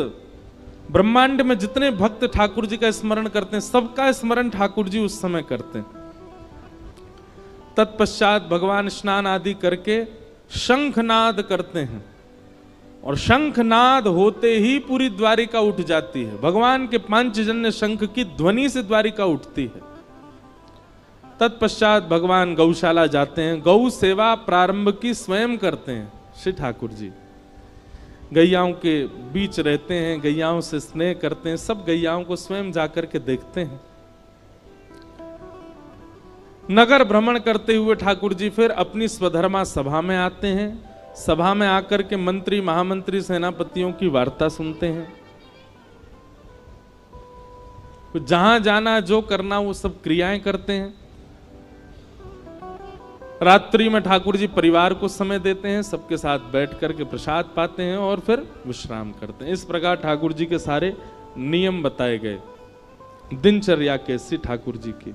Speaker 1: ब्रह्मांड में जितने भक्त ठाकुर जी का स्मरण करते हैं, सबका स्मरण ठाकुर जी उस समय करते हैं। तत्पश्चात भगवान स्नान आदि करके शंखनाद करते हैं, और शंखनाद होते ही पूरी द्वारिका उठ जाती है। भगवान के पांचजन्य शंख की ध्वनि से द्वारिका उठती है। तत्पश्चात भगवान गौशाला जाते हैं, गौ सेवा प्रारंभ की स्वयं करते हैं श्री ठाकुर जी। गैयाओं के बीच रहते हैं, गैयाओं से स्नेह करते हैं, सब गैयाओं को स्वयं जाकर के देखते हैं। नगर भ्रमण करते हुए ठाकुर जी फिर अपनी स्वधर्मा सभा में आते हैं। सभा में आकर के मंत्री, महामंत्री, सेनापतियों की वार्ता सुनते हैं। जहां जाना, जो करना, वो सब क्रियाएं करते हैं। रात्रि में ठाकुर जी परिवार को समय देते हैं, सबके साथ बैठ करके प्रसाद पाते हैं और फिर विश्राम करते हैं। इस प्रकार ठाकुर जी के सारे नियम बताए गए, दिनचर्या कैसी ठाकुर जी की।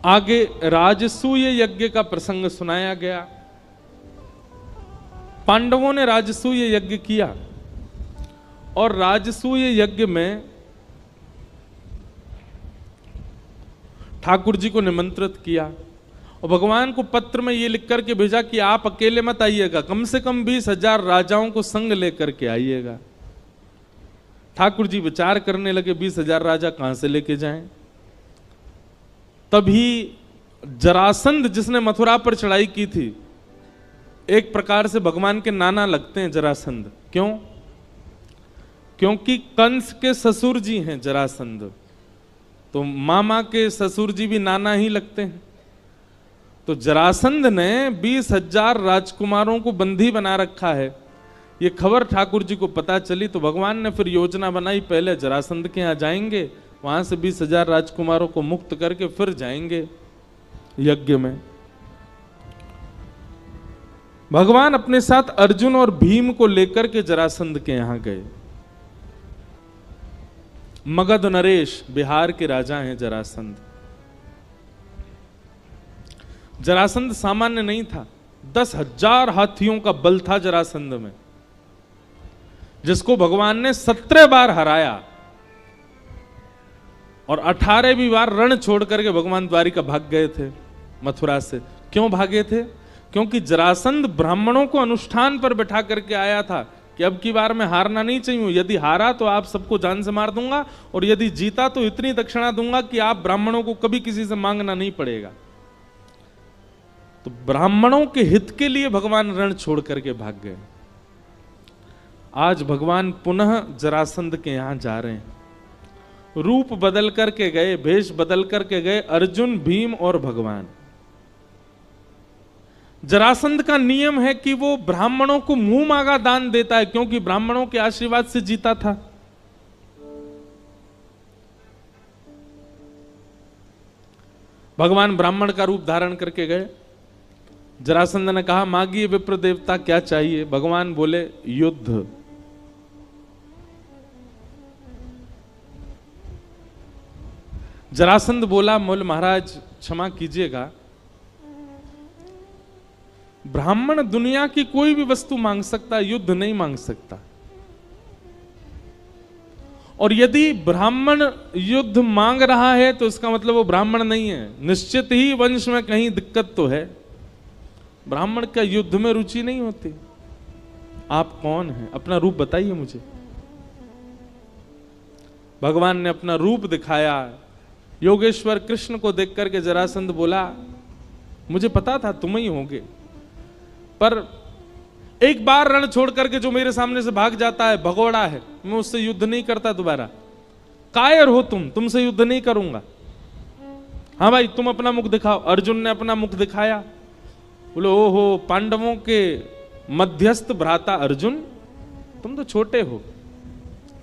Speaker 1: आगे राजसूय यज्ञ का प्रसंग सुनाया गया। पांडवों ने राजसूय यज्ञ किया, और राजसूय यज्ञ में ठाकुर जी को निमंत्रित किया, और भगवान को पत्र में ये लिख करके भेजा कि आप अकेले मत आइएगा, कम से कम 20,000 राजाओं को संग लेकर के आइएगा। ठाकुर जी विचार करने लगे 20,000 राजा कहां से लेके जाएं। तभी जरासंध, जिसने मथुरा पर चढ़ाई की थी, एक प्रकार से भगवान के नाना लगते हैं जरासंध। क्यों? क्योंकि कंस के ससुर जी हैं जरासंध, तो मामा के ससुर जी भी नाना ही लगते हैं। तो जरासंध ने 20,000 राजकुमारों को बंदी बना रखा है। ये खबर ठाकुर जी को पता चली तो भगवान ने फिर योजना बनाई, पहले जरासंध के यहाँ जाएंगे, वहां से 20,000 राजकुमारों को मुक्त करके फिर जाएंगे यज्ञ में। भगवान अपने साथ अर्जुन और भीम को लेकर के जरासंध के यहां गए। मगध नरेश, बिहार के राजा हैं जरासंध। जरासंध सामान्य नहीं था, 10,000 हाथियों का बल था जरासंध में, जिसको भगवान ने 17 बार हराया और 18वीं बार रण छोड़ करके भगवान द्वारिका भाग गए थे मथुरा से। क्यों भागे थे? क्योंकि जरासंध ब्राह्मणों को अनुष्ठान पर बैठा करके आया था कि अब की बार मैं हारना नहीं चाहिए, यदि हारा तो आप सबको जान से मार दूंगा और यदि जीता तो इतनी दक्षिणा दूंगा कि आप ब्राह्मणों को कभी किसी से मांगना नहीं पड़ेगा। तो ब्राह्मणों के हित के लिए भगवान रण छोड़ करके भाग गए। आज भगवान पुनः जरासंध के यहां जा रहे हैं, रूप बदल करके गए, भेष बदल करके गए, अर्जुन, भीम और भगवान। जरासंध का नियम है कि वो ब्राह्मणों को मुंह मांगा दान देता है, क्योंकि ब्राह्मणों के आशीर्वाद से जीता था। भगवान ब्राह्मण का रूप धारण करके गए। जरासंध ने कहा, मांगिए विप्र देवता, क्या चाहिए? भगवान बोले, युद्ध। जरासंध बोला, मोल महाराज क्षमा कीजिएगा, ब्राह्मण दुनिया की कोई भी वस्तु मांग सकता, युद्ध नहीं मांग सकता। और यदि ब्राह्मण युद्ध मांग रहा है तो इसका मतलब वो ब्राह्मण नहीं है, निश्चित ही वंश में कहीं दिक्कत तो है। ब्राह्मण का युद्ध में रुचि नहीं होती। आप कौन हैं? अपना रूप बताइए मुझे। भगवान ने अपना रूप दिखाया। योगेश्वर कृष्ण को देख करके जरासंध बोला, मुझे पता था तुम ही होगे, पर एक बार रण छोड़ करके जो मेरे सामने से भाग जाता है भगोड़ा है, मैं उससे युद्ध नहीं करता दोबारा। कायर हो तुमसे युद्ध नहीं करूंगा। हाँ भाई, तुम अपना मुख दिखाओ। अर्जुन ने अपना मुख दिखाया। बोले, ओहो, पांडवों के मध्यस्थ भ्राता अर्जुन, तुम तो छोटे हो,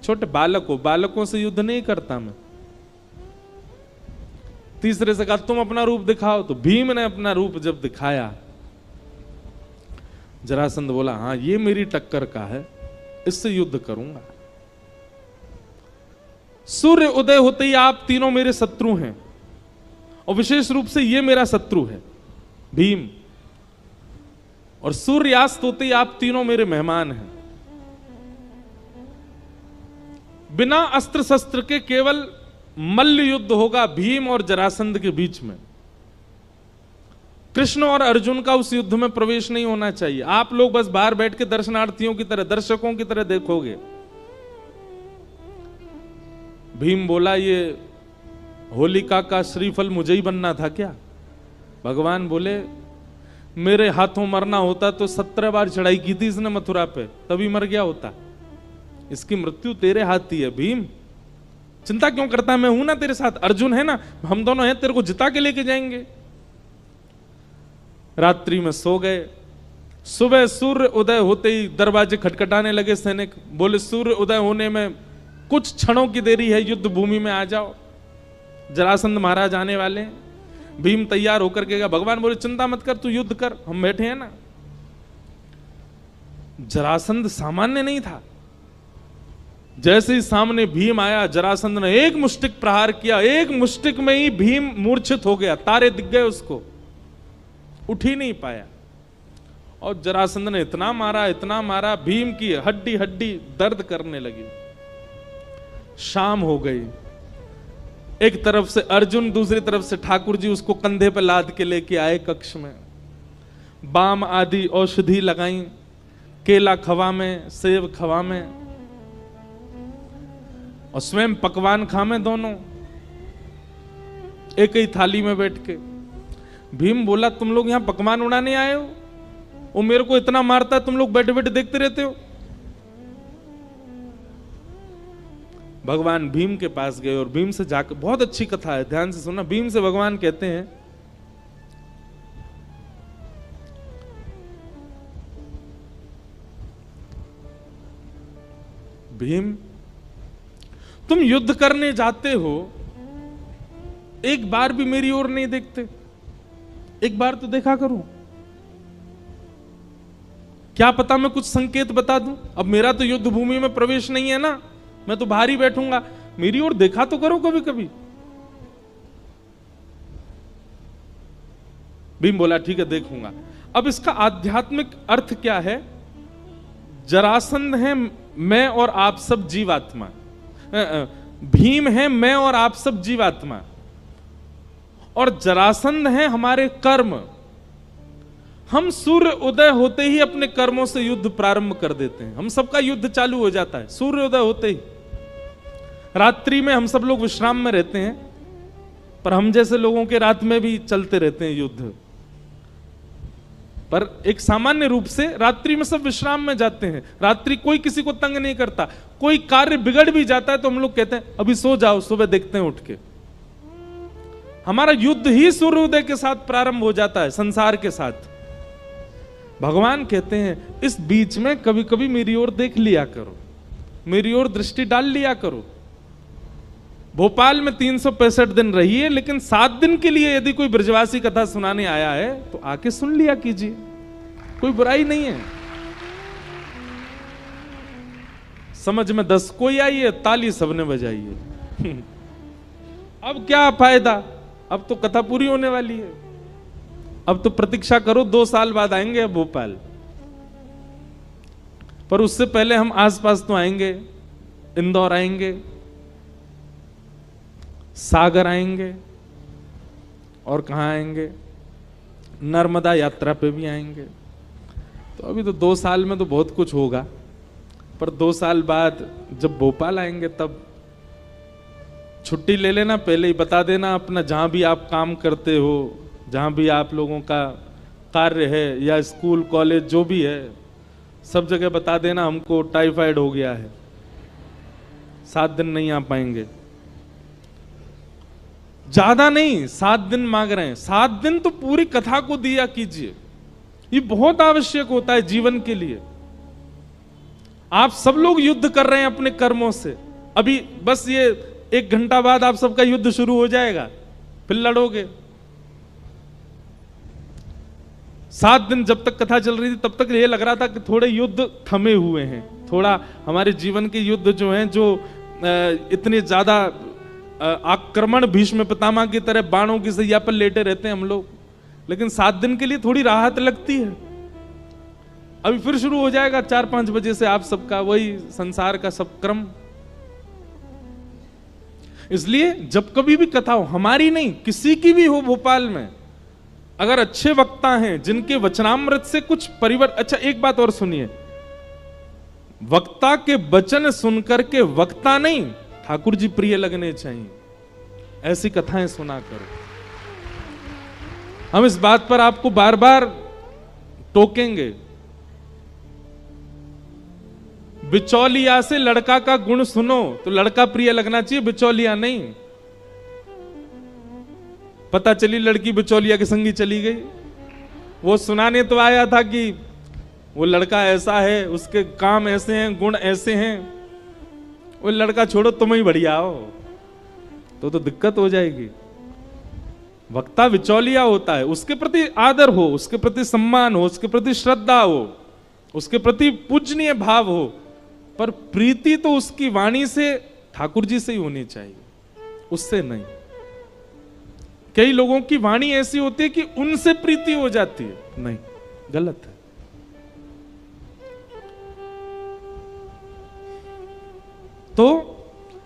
Speaker 1: छोटे बालक हो, बालकों से युद्ध नहीं करता मैं। तीसरे से कहा, तुम अपना रूप दिखाओ। तो भीम ने अपना रूप जब दिखाया, जरासंध बोला, हाँ ये मेरी टक्कर का है, इससे युद्ध करूंगा। सूर्य उदय होते ही आप तीनों मेरे शत्रु हैं, और विशेष रूप से ये मेरा शत्रु है भीम, और सूर्यास्त होते ही आप तीनों मेरे मेहमान हैं। बिना अस्त्र शस्त्र के केवल मल्ल युद्ध होगा भीम और जरासंध के बीच में। कृष्ण और अर्जुन का उस युद्ध में प्रवेश नहीं होना चाहिए। आप लोग बस बाहर बैठ के दर्शनार्थियों की तरह, दर्शकों की तरह देखोगे। भीम बोला, ये होलिका का श्रीफल मुझे ही बनना था क्या? भगवान बोले, मेरे हाथों मरना होता तो 17 बार चढ़ाई की थी इसने मथुरा पे, तभी मर गया होता। इसकी मृत्यु तेरे हाथ ही है भीम, चिंता क्यों करता है? मैं हूं ना तेरे साथ, अर्जुन है ना, हम दोनों हैं, तेरे को जिता के लेके जाएंगे। रात्रि में सो गए। सुबह सूर्य उदय होते ही दरवाजे खटखटाने लगे। सैनिक बोले, सूर्य उदय होने में कुछ क्षणों की देरी है, युद्ध भूमि में आ जाओ, जरासंध महाराज आने वाले हैं। भीम तैयार होकर के गया। भगवान बोले, चिंता मत कर, तू युद्ध कर, हम बैठे हैं ना। जरासंध सामान्य नहीं था। जैसे ही सामने भीम आया, जरासंध ने एक मुष्टिक प्रहार किया। एक मुष्टिक में ही भीम मूर्छित हो गया, तारे दिख गए उसको, उठ ही नहीं पाया। और जरासंध ने इतना मारा, भीम की हड्डी हड्डी दर्द करने लगी। शाम हो गई। एक तरफ से अर्जुन, दूसरी तरफ से ठाकुर जी उसको कंधे पर लाद के लेके आए कक्ष में। बाम आदि औषधि लगाई, केला खवा में, सेब खवा में, और स्वयं पकवान खामे दोनों एक ही थाली में बैठ के। भीम बोला, तुम लोग यहां पकवान उड़ाने आए हो? वो मेरे को इतना मारता है, तुम लोग बैठे बैठे देखते रहते हो। भगवान भीम के पास गए और भीम से जाकर, बहुत अच्छी कथा है, ध्यान से सुनना। भीम से भगवान कहते हैं, भीम, तुम युद्ध करने जाते हो, एक बार भी मेरी ओर नहीं देखते, एक बार तो देखा करो। क्या पता मैं कुछ संकेत बता दूं। अब मेरा तो युद्ध भूमि में प्रवेश नहीं है ना, मैं तो बाहर ही बैठूंगा, मेरी ओर देखा तो करो कभी कभी। भीम बोला ठीक है देखूंगा। अब इसका आध्यात्मिक अर्थ क्या है? जरासंध है मैं और आप सब जीवात्मा, भीम है मैं और आप सब जीवात्मा, और जरासंध है हमारे कर्म। हम सूर्य उदय होते ही अपने कर्मों से युद्ध प्रारंभ कर देते हैं। हम सबका युद्ध चालू हो जाता है सूर्य उदय होते ही। रात्रि में हम सब लोग विश्राम में रहते हैं, पर हम जैसे लोगों के रात में भी चलते रहते हैं युद्ध। पर एक सामान्य रूप से रात्रि में सब विश्राम में जाते हैं। रात्रि कोई किसी को तंग नहीं करता। कोई कार्य बिगड़ भी जाता है तो हम लोग कहते हैं अभी सो जाओ, सुबह देखते हैं उठ के। हमारा युद्ध ही सूर्योदय के साथ प्रारंभ हो जाता है, संसार के साथ। भगवान कहते हैं इस बीच में कभी कभी मेरी ओर देख लिया करो, मेरी ओर दृष्टि डाल लिया करो। भोपाल में 365 दिन रहिए, लेकिन 7 दिन के लिए यदि कोई ब्रजवासी कथा सुनाने आया है तो आके सुन लिया कीजिए, कोई बुराई नहीं है। समझ में 10 कोई आई है, ताली सबने बजाई है। अब क्या फायदा, अब तो कथा पूरी होने वाली है। अब तो प्रतीक्षा करो, 2 साल बाद आएंगे अब भोपाल, पर उससे पहले हम आसपास तो आएंगे। इंदौर आएंगे, सागर आएंगे, और कहां आएंगे, नर्मदा यात्रा पे भी आएंगे। तो अभी तो 2 साल में तो बहुत कुछ होगा, पर 2 साल बाद जब भोपाल आएंगे तब छुट्टी ले लेना, पहले ही बता देना अपना, जहां भी आप काम करते हो, जहां भी आप लोगों का कार्य है या स्कूल कॉलेज जो भी है, सब जगह बता देना हमको टाइफाइड हो गया है, 7 दिन नहीं आ पाएंगे। ज्यादा नहीं, 7 दिन मांग रहे हैं, 7 दिन तो पूरी कथा को दिया कीजिए। ये बहुत आवश्यक होता है जीवन के लिए। आप सब लोग युद्ध कर रहे हैं अपने कर्मों से। अभी बस ये 1 घंटा बाद आप सबका युद्ध शुरू हो जाएगा, फिर लड़ोगे। 7 दिन जब तक कथा चल रही थी तब तक ये लग रहा था कि थोड़े युद्ध थमे हुए हैं, थोड़ा हमारे जीवन के युद्ध जो हैं, जो इतने ज्यादा आक्रमण भीष्म पितामह की तरह बाणों की सैया पर लेटे रहते हैं हम लोग, लेकिन 7 दिन के लिए थोड़ी राहत लगती है। अभी फिर शुरू हो जाएगा 4-5 बजे से आप सबका वही संसार का सब क्रम। इसलिए जब कभी भी कथा हो, हमारी नहीं किसी की भी हो भोपाल में, अगर अच्छे वक्ता हैं जिनके वचनामृत से कुछ परिवर्तन। अच्छा एक बात और सुनिए, वक्ता के वचन सुनकर के वक्ता नहीं ठाकुर जी प्रिय लगने चाहिए, ऐसी कथाएं सुना करो। हम इस बात पर आपको बार बार टोकेंगे। बिचौलिया से लड़का का गुण सुनो तो लड़का प्रिय लगना चाहिए, बिचौलिया नहीं। पता चली लड़की बिचौलिया के संगी चली गई, वो सुनाने तो आया था कि वो लड़का ऐसा है, उसके काम ऐसे हैं, गुण ऐसे हैं। वो लड़का छोड़ो, तुम ही बढ़िया हो, तो दिक्कत हो जाएगी। वक्ता बिचौलिया होता है, उसके प्रति आदर हो, उसके प्रति सम्मान हो, उसके प्रति श्रद्धा हो, उसके प्रति पूजनीय भाव हो, पर प्रीति तो उसकी वाणी से ठाकुर जी से ही होनी चाहिए, उससे नहीं। कई लोगों की वाणी ऐसी होती है कि उनसे प्रीति हो जाती है, नहीं, गलत है। तो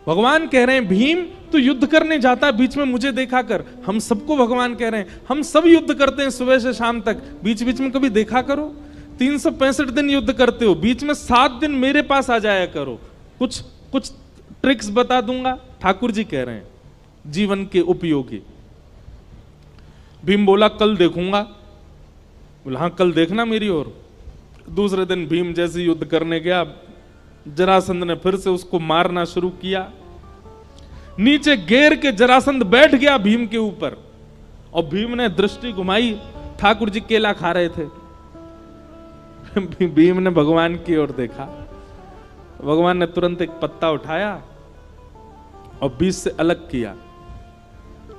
Speaker 1: भगवान कह रहे हैं भीम तू युद्ध करने जाता है, बीच में मुझे देखा कर। हम सबको भगवान कह रहे हैं, हम सब युद्ध करते हैं सुबह से शाम तक, बीच बीच में कभी देखा करो। 365 दिन युद्ध करते हो, बीच में 7 दिन मेरे पास आ जाया करो, कुछ ट्रिक्स बता दूंगा। ठाकुर जी कह रहे हैं जीवन के उपयोगी। भीम बोला कल देखूंगा। बोला हाँ कल देखना मेरी ओर। दूसरे दिन भीम जैसे युद्ध करने गया, जरासंध ने फिर से उसको मारना शुरू किया। नीचे घेर के जरासंध बैठ गया भीम के ऊपर, और भीम ने दृष्टि घुमाई, ठाकुर जी केला खा रहे थे। भीम ने भगवान की ओर देखा, भगवान ने तुरंत एक पत्ता उठाया और बीच से अलग किया।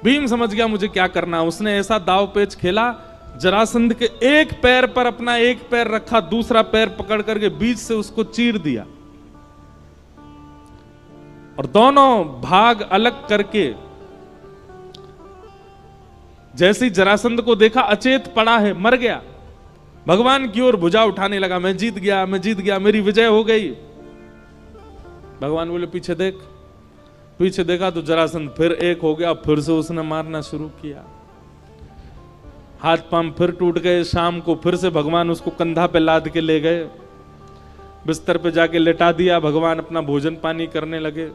Speaker 1: भीम समझ गया मुझे क्या करना। उसने ऐसा दाव पेच खेला, जरासंध के एक पैर पर अपना एक पैर रखा, दूसरा पैर पकड़ करके बीच से उसको चीर दिया और दोनों भाग अलग करके, जैसे ही जरासंध को देखा अचेत पड़ा है, मर गया, भगवान की ओर भुजा उठाने लगा, मैं जीत गया, मैं जीत गया, मेरी विजय हो गई। भगवान बोले पीछे देख। पीछे देखा तो जरासंध फिर एक हो गया, फिर से उसने मारना शुरू किया। हाथ पांव फिर टूट गए। शाम को फिर से भगवान उसको कंधा पे लाद के ले गए, बिस्तर पे जाके लेटा दिया। भगवान अपना भोजन पानी करने लगे।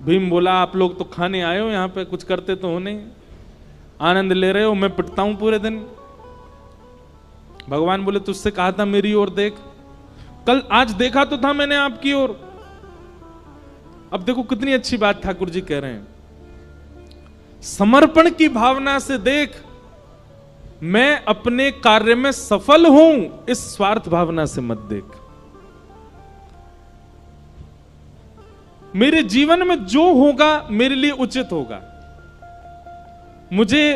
Speaker 1: भीम बोला आप लोग तो खाने आए हो, यहां पे कुछ करते तो हो नहीं, आनंद ले रहे हो, मैं पिटता हूं पूरे दिन। भगवान बोले तुझसे कहा था मेरी ओर देख, कल आज देखा तो था मैंने आपकी ओर। अब देखो कितनी अच्छी बात ठाकुर जी कह रहे हैं, समर्पण की भावना से देख, मैं अपने कार्य में सफल हूं, इस स्वार्थ भावना से मत देख। मेरे जीवन में जो होगा मेरे लिए उचित होगा, मुझे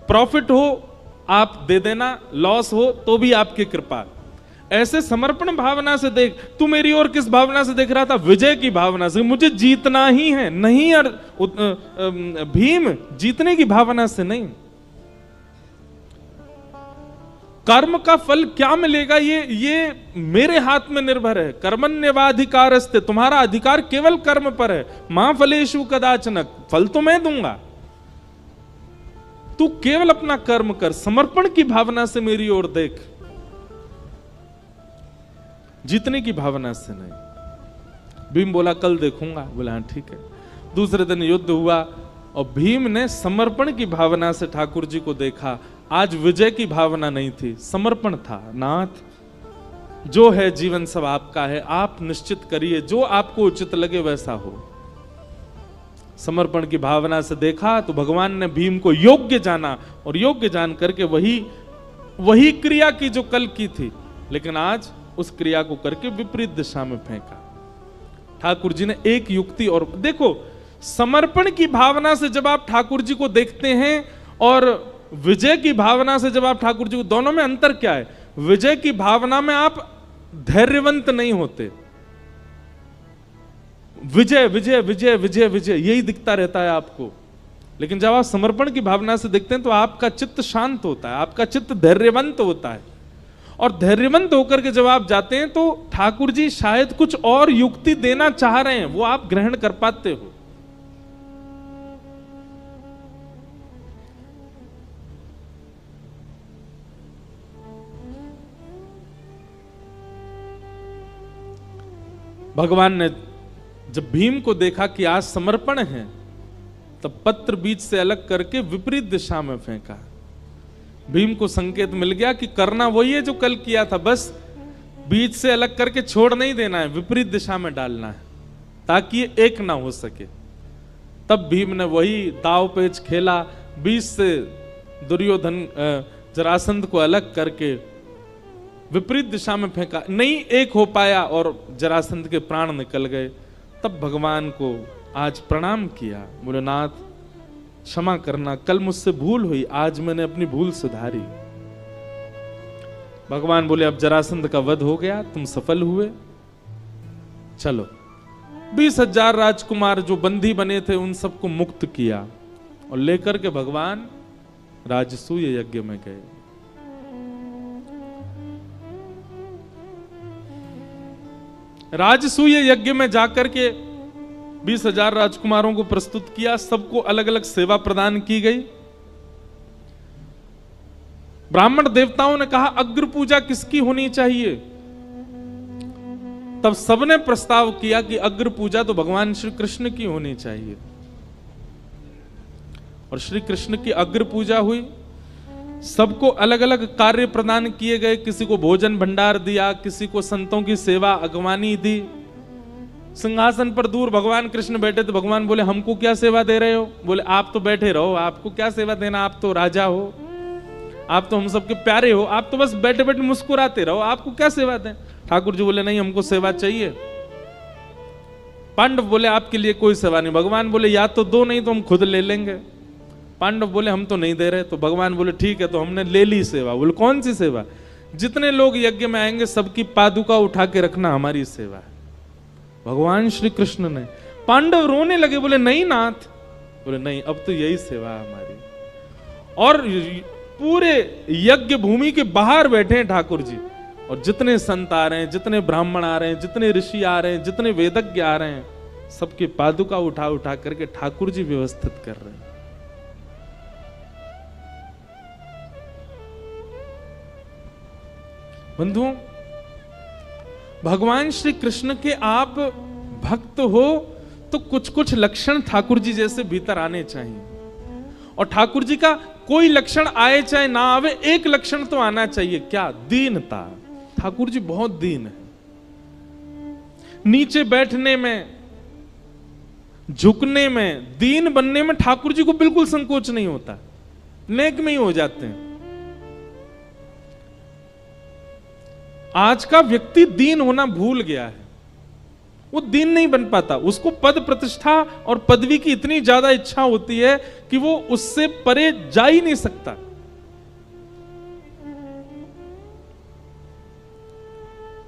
Speaker 1: प्रॉफिट हो आप दे देना, लॉस हो तो भी आपकी कृपा। ऐसे समर्पण भावना से देख। तू मेरी ओर किस भावना से देख रहा था? विजय की भावना से, मुझे जीतना ही है। नहीं भीम, जीतने की भावना से नहीं। कर्म का फल क्या मिलेगा ये मेरे हाथ में निर्भर है। कर्मण्येवाधिकारस्ते, तुम्हारा अधिकार केवल कर्म पर है। मां फलेषु कदाचन, फल तो मैं दूंगा, तू केवल अपना कर्म कर। समर्पण की भावना से मेरी ओर देख, जीतने की भावना से नहीं। भीम बोला कल देखूंगा। बोला हाँ ठीक है। दूसरे दिन युद्ध हुआ और भीम ने समर्पण की भावना से ठाकुर जी को देखा। आज विजय की भावना नहीं थी, समर्पण था। नाथ जो है जीवन सब आपका है, आप निश्चित करिए, जो आपको उचित लगे वैसा हो। समर्पण की भावना से देखा तो भगवान ने भीम को योग्य जाना और योग्य जान करके वही क्रिया की जो कल की थी, लेकिन आज उस क्रिया को करके विपरीत दिशा में फेंका। ठाकुर जी ने एक युक्ति और देखो, समर्पण की भावना से जब आप ठाकुर जी को देखते हैं और विजय की भावना से जब आप ठाकुर जी को, दोनों में अंतर क्या है? विजय की भावना में आप धैर्यवंत नहीं होते, विजय विजय विजय विजय विजय यही दिखता रहता है आपको। लेकिन जब आप समर्पण की भावना से देखते हैं तो आपका चित्त शांत होता है, आपका चित्त धैर्यवंत होता है। और धैर्यवंत होकर के जब आप जाते हैं तो ठाकुर जी शायद कुछ और युक्ति देना चाह रहे हैं, वो आप ग्रहण कर पाते हो। भगवान ने जब भीम को देखा कि आज समर्पण है, तब पत्र बीच से अलग करके विपरीत दिशा में फेंका। भीम को संकेत मिल गया कि करना वही है जो कल किया था, बस बीच से अलग करके छोड़ नहीं देना है, विपरीत दिशा में डालना है ताकि ये एक ना हो सके। तब भीम ने वही दाव पेच खेला, बीच से दुर्योधन जरासंध को अलग करके विपरीत दिशा में फेंका। नहीं एक हो पाया और जरासंध के प्राण निकल गए। तब भगवान को आज प्रणाम किया, बोले नाथ क्षमा करना, कल मुझसे भूल हुई, आज मैंने अपनी भूल सुधारी। भगवान बोले अब जरासंध का वध हो गया, तुम सफल हुए, चलो। 20,000 राजकुमार जो बंदी बने थे उन सबको मुक्त किया और लेकर के भगवान राजसूय यज्ञ में गए। राजसूय यज्ञ में जाकर के 20,000 राजकुमारों को प्रस्तुत किया, सबको अलग अलग सेवा प्रदान की गई। ब्राह्मण देवताओं ने कहा अग्र पूजा किसकी होनी चाहिए? तब सबने प्रस्ताव किया कि अग्र पूजा तो भगवान श्री कृष्ण की होनी चाहिए। और श्री कृष्ण की अग्र पूजा हुई। सबको अलग अलग कार्य प्रदान किए गए, किसी को भोजन भंडार दिया, किसी को संतों की सेवा अगवानी दी। सिंहासन पर दूर भगवान कृष्ण बैठे थे, भगवान बोले हमको क्या सेवा दे रहे हो? बोले आप तो बैठे रहो, आपको क्या सेवा देना, आप तो राजा हो, आप तो हम सबके प्यारे हो, आप तो बस बैठे बैठे मुस्कुराते रहो, आपको क्या सेवा दें? ठाकुर जी बोले नहीं हमको सेवा चाहिए। पांडव बोले आपके लिए कोई सेवा नहीं। भगवान बोले या तो दो, नहीं तो हम खुद ले लेंगे। पांडव बोले हम तो नहीं दे रहे। तो भगवान बोले ठीक है, तो हमने ले ली सेवा। बोले कौन सी सेवा? जितने लोग यज्ञ में आएंगे सबकी पादुका उठा के रखना हमारी सेवा है। भगवान श्री कृष्ण ने, पांडव रोने लगे, बोले नहीं नाथ। बोले नहीं, अब तो यही सेवा है हमारी। और पूरे यज्ञ भूमि के बाहर बैठे हैं ठाकुर जी, और जितने संत आ रहे हैं, जितने ब्राह्मण आ रहे हैं, जितने ऋषि आ रहे हैं, जितने वेदज्ञ आ रहे हैं, सबके पादुका उठा उठा करके ठाकुर जी व्यवस्थित कर रहे हैं। बंधुओं, भगवान श्री कृष्ण के आप भक्त हो तो कुछ कुछ लक्षण ठाकुर जी जैसे भीतर आने चाहिए। और ठाकुर जी का कोई लक्षण आए चाहे ना आवे, एक लक्षण तो आना चाहिए। क्या? दीनता। ठाकुर जी बहुत दीन है। नीचे बैठने में, झुकने में, दीन बनने में ठाकुर जी को बिल्कुल संकोच नहीं होता। नेक में ही हो जाते हैं। आज का व्यक्ति दीन होना भूल गया है। वो दीन नहीं बन पाता। उसको पद प्रतिष्ठा और पदवी की इतनी ज्यादा इच्छा होती है कि वो उससे परे जा ही नहीं सकता।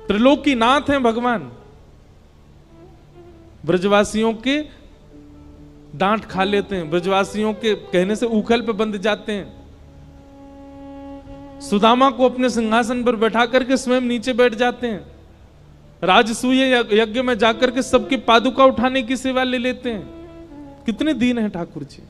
Speaker 1: त्रिलोकीनाथ हैं भगवान, ब्रजवासियों के डांट खा लेते हैं, ब्रजवासियों के कहने से उखल पे बंध जाते हैं। सुदामा को अपने सिंहासन पर बैठा करके स्वयं नीचे बैठ जाते हैं। राजसूय यज्ञ में जाकर के सबकी पादुका उठाने की सेवा ले लेते हैं। कितने दीन हैं ठाकुर जी।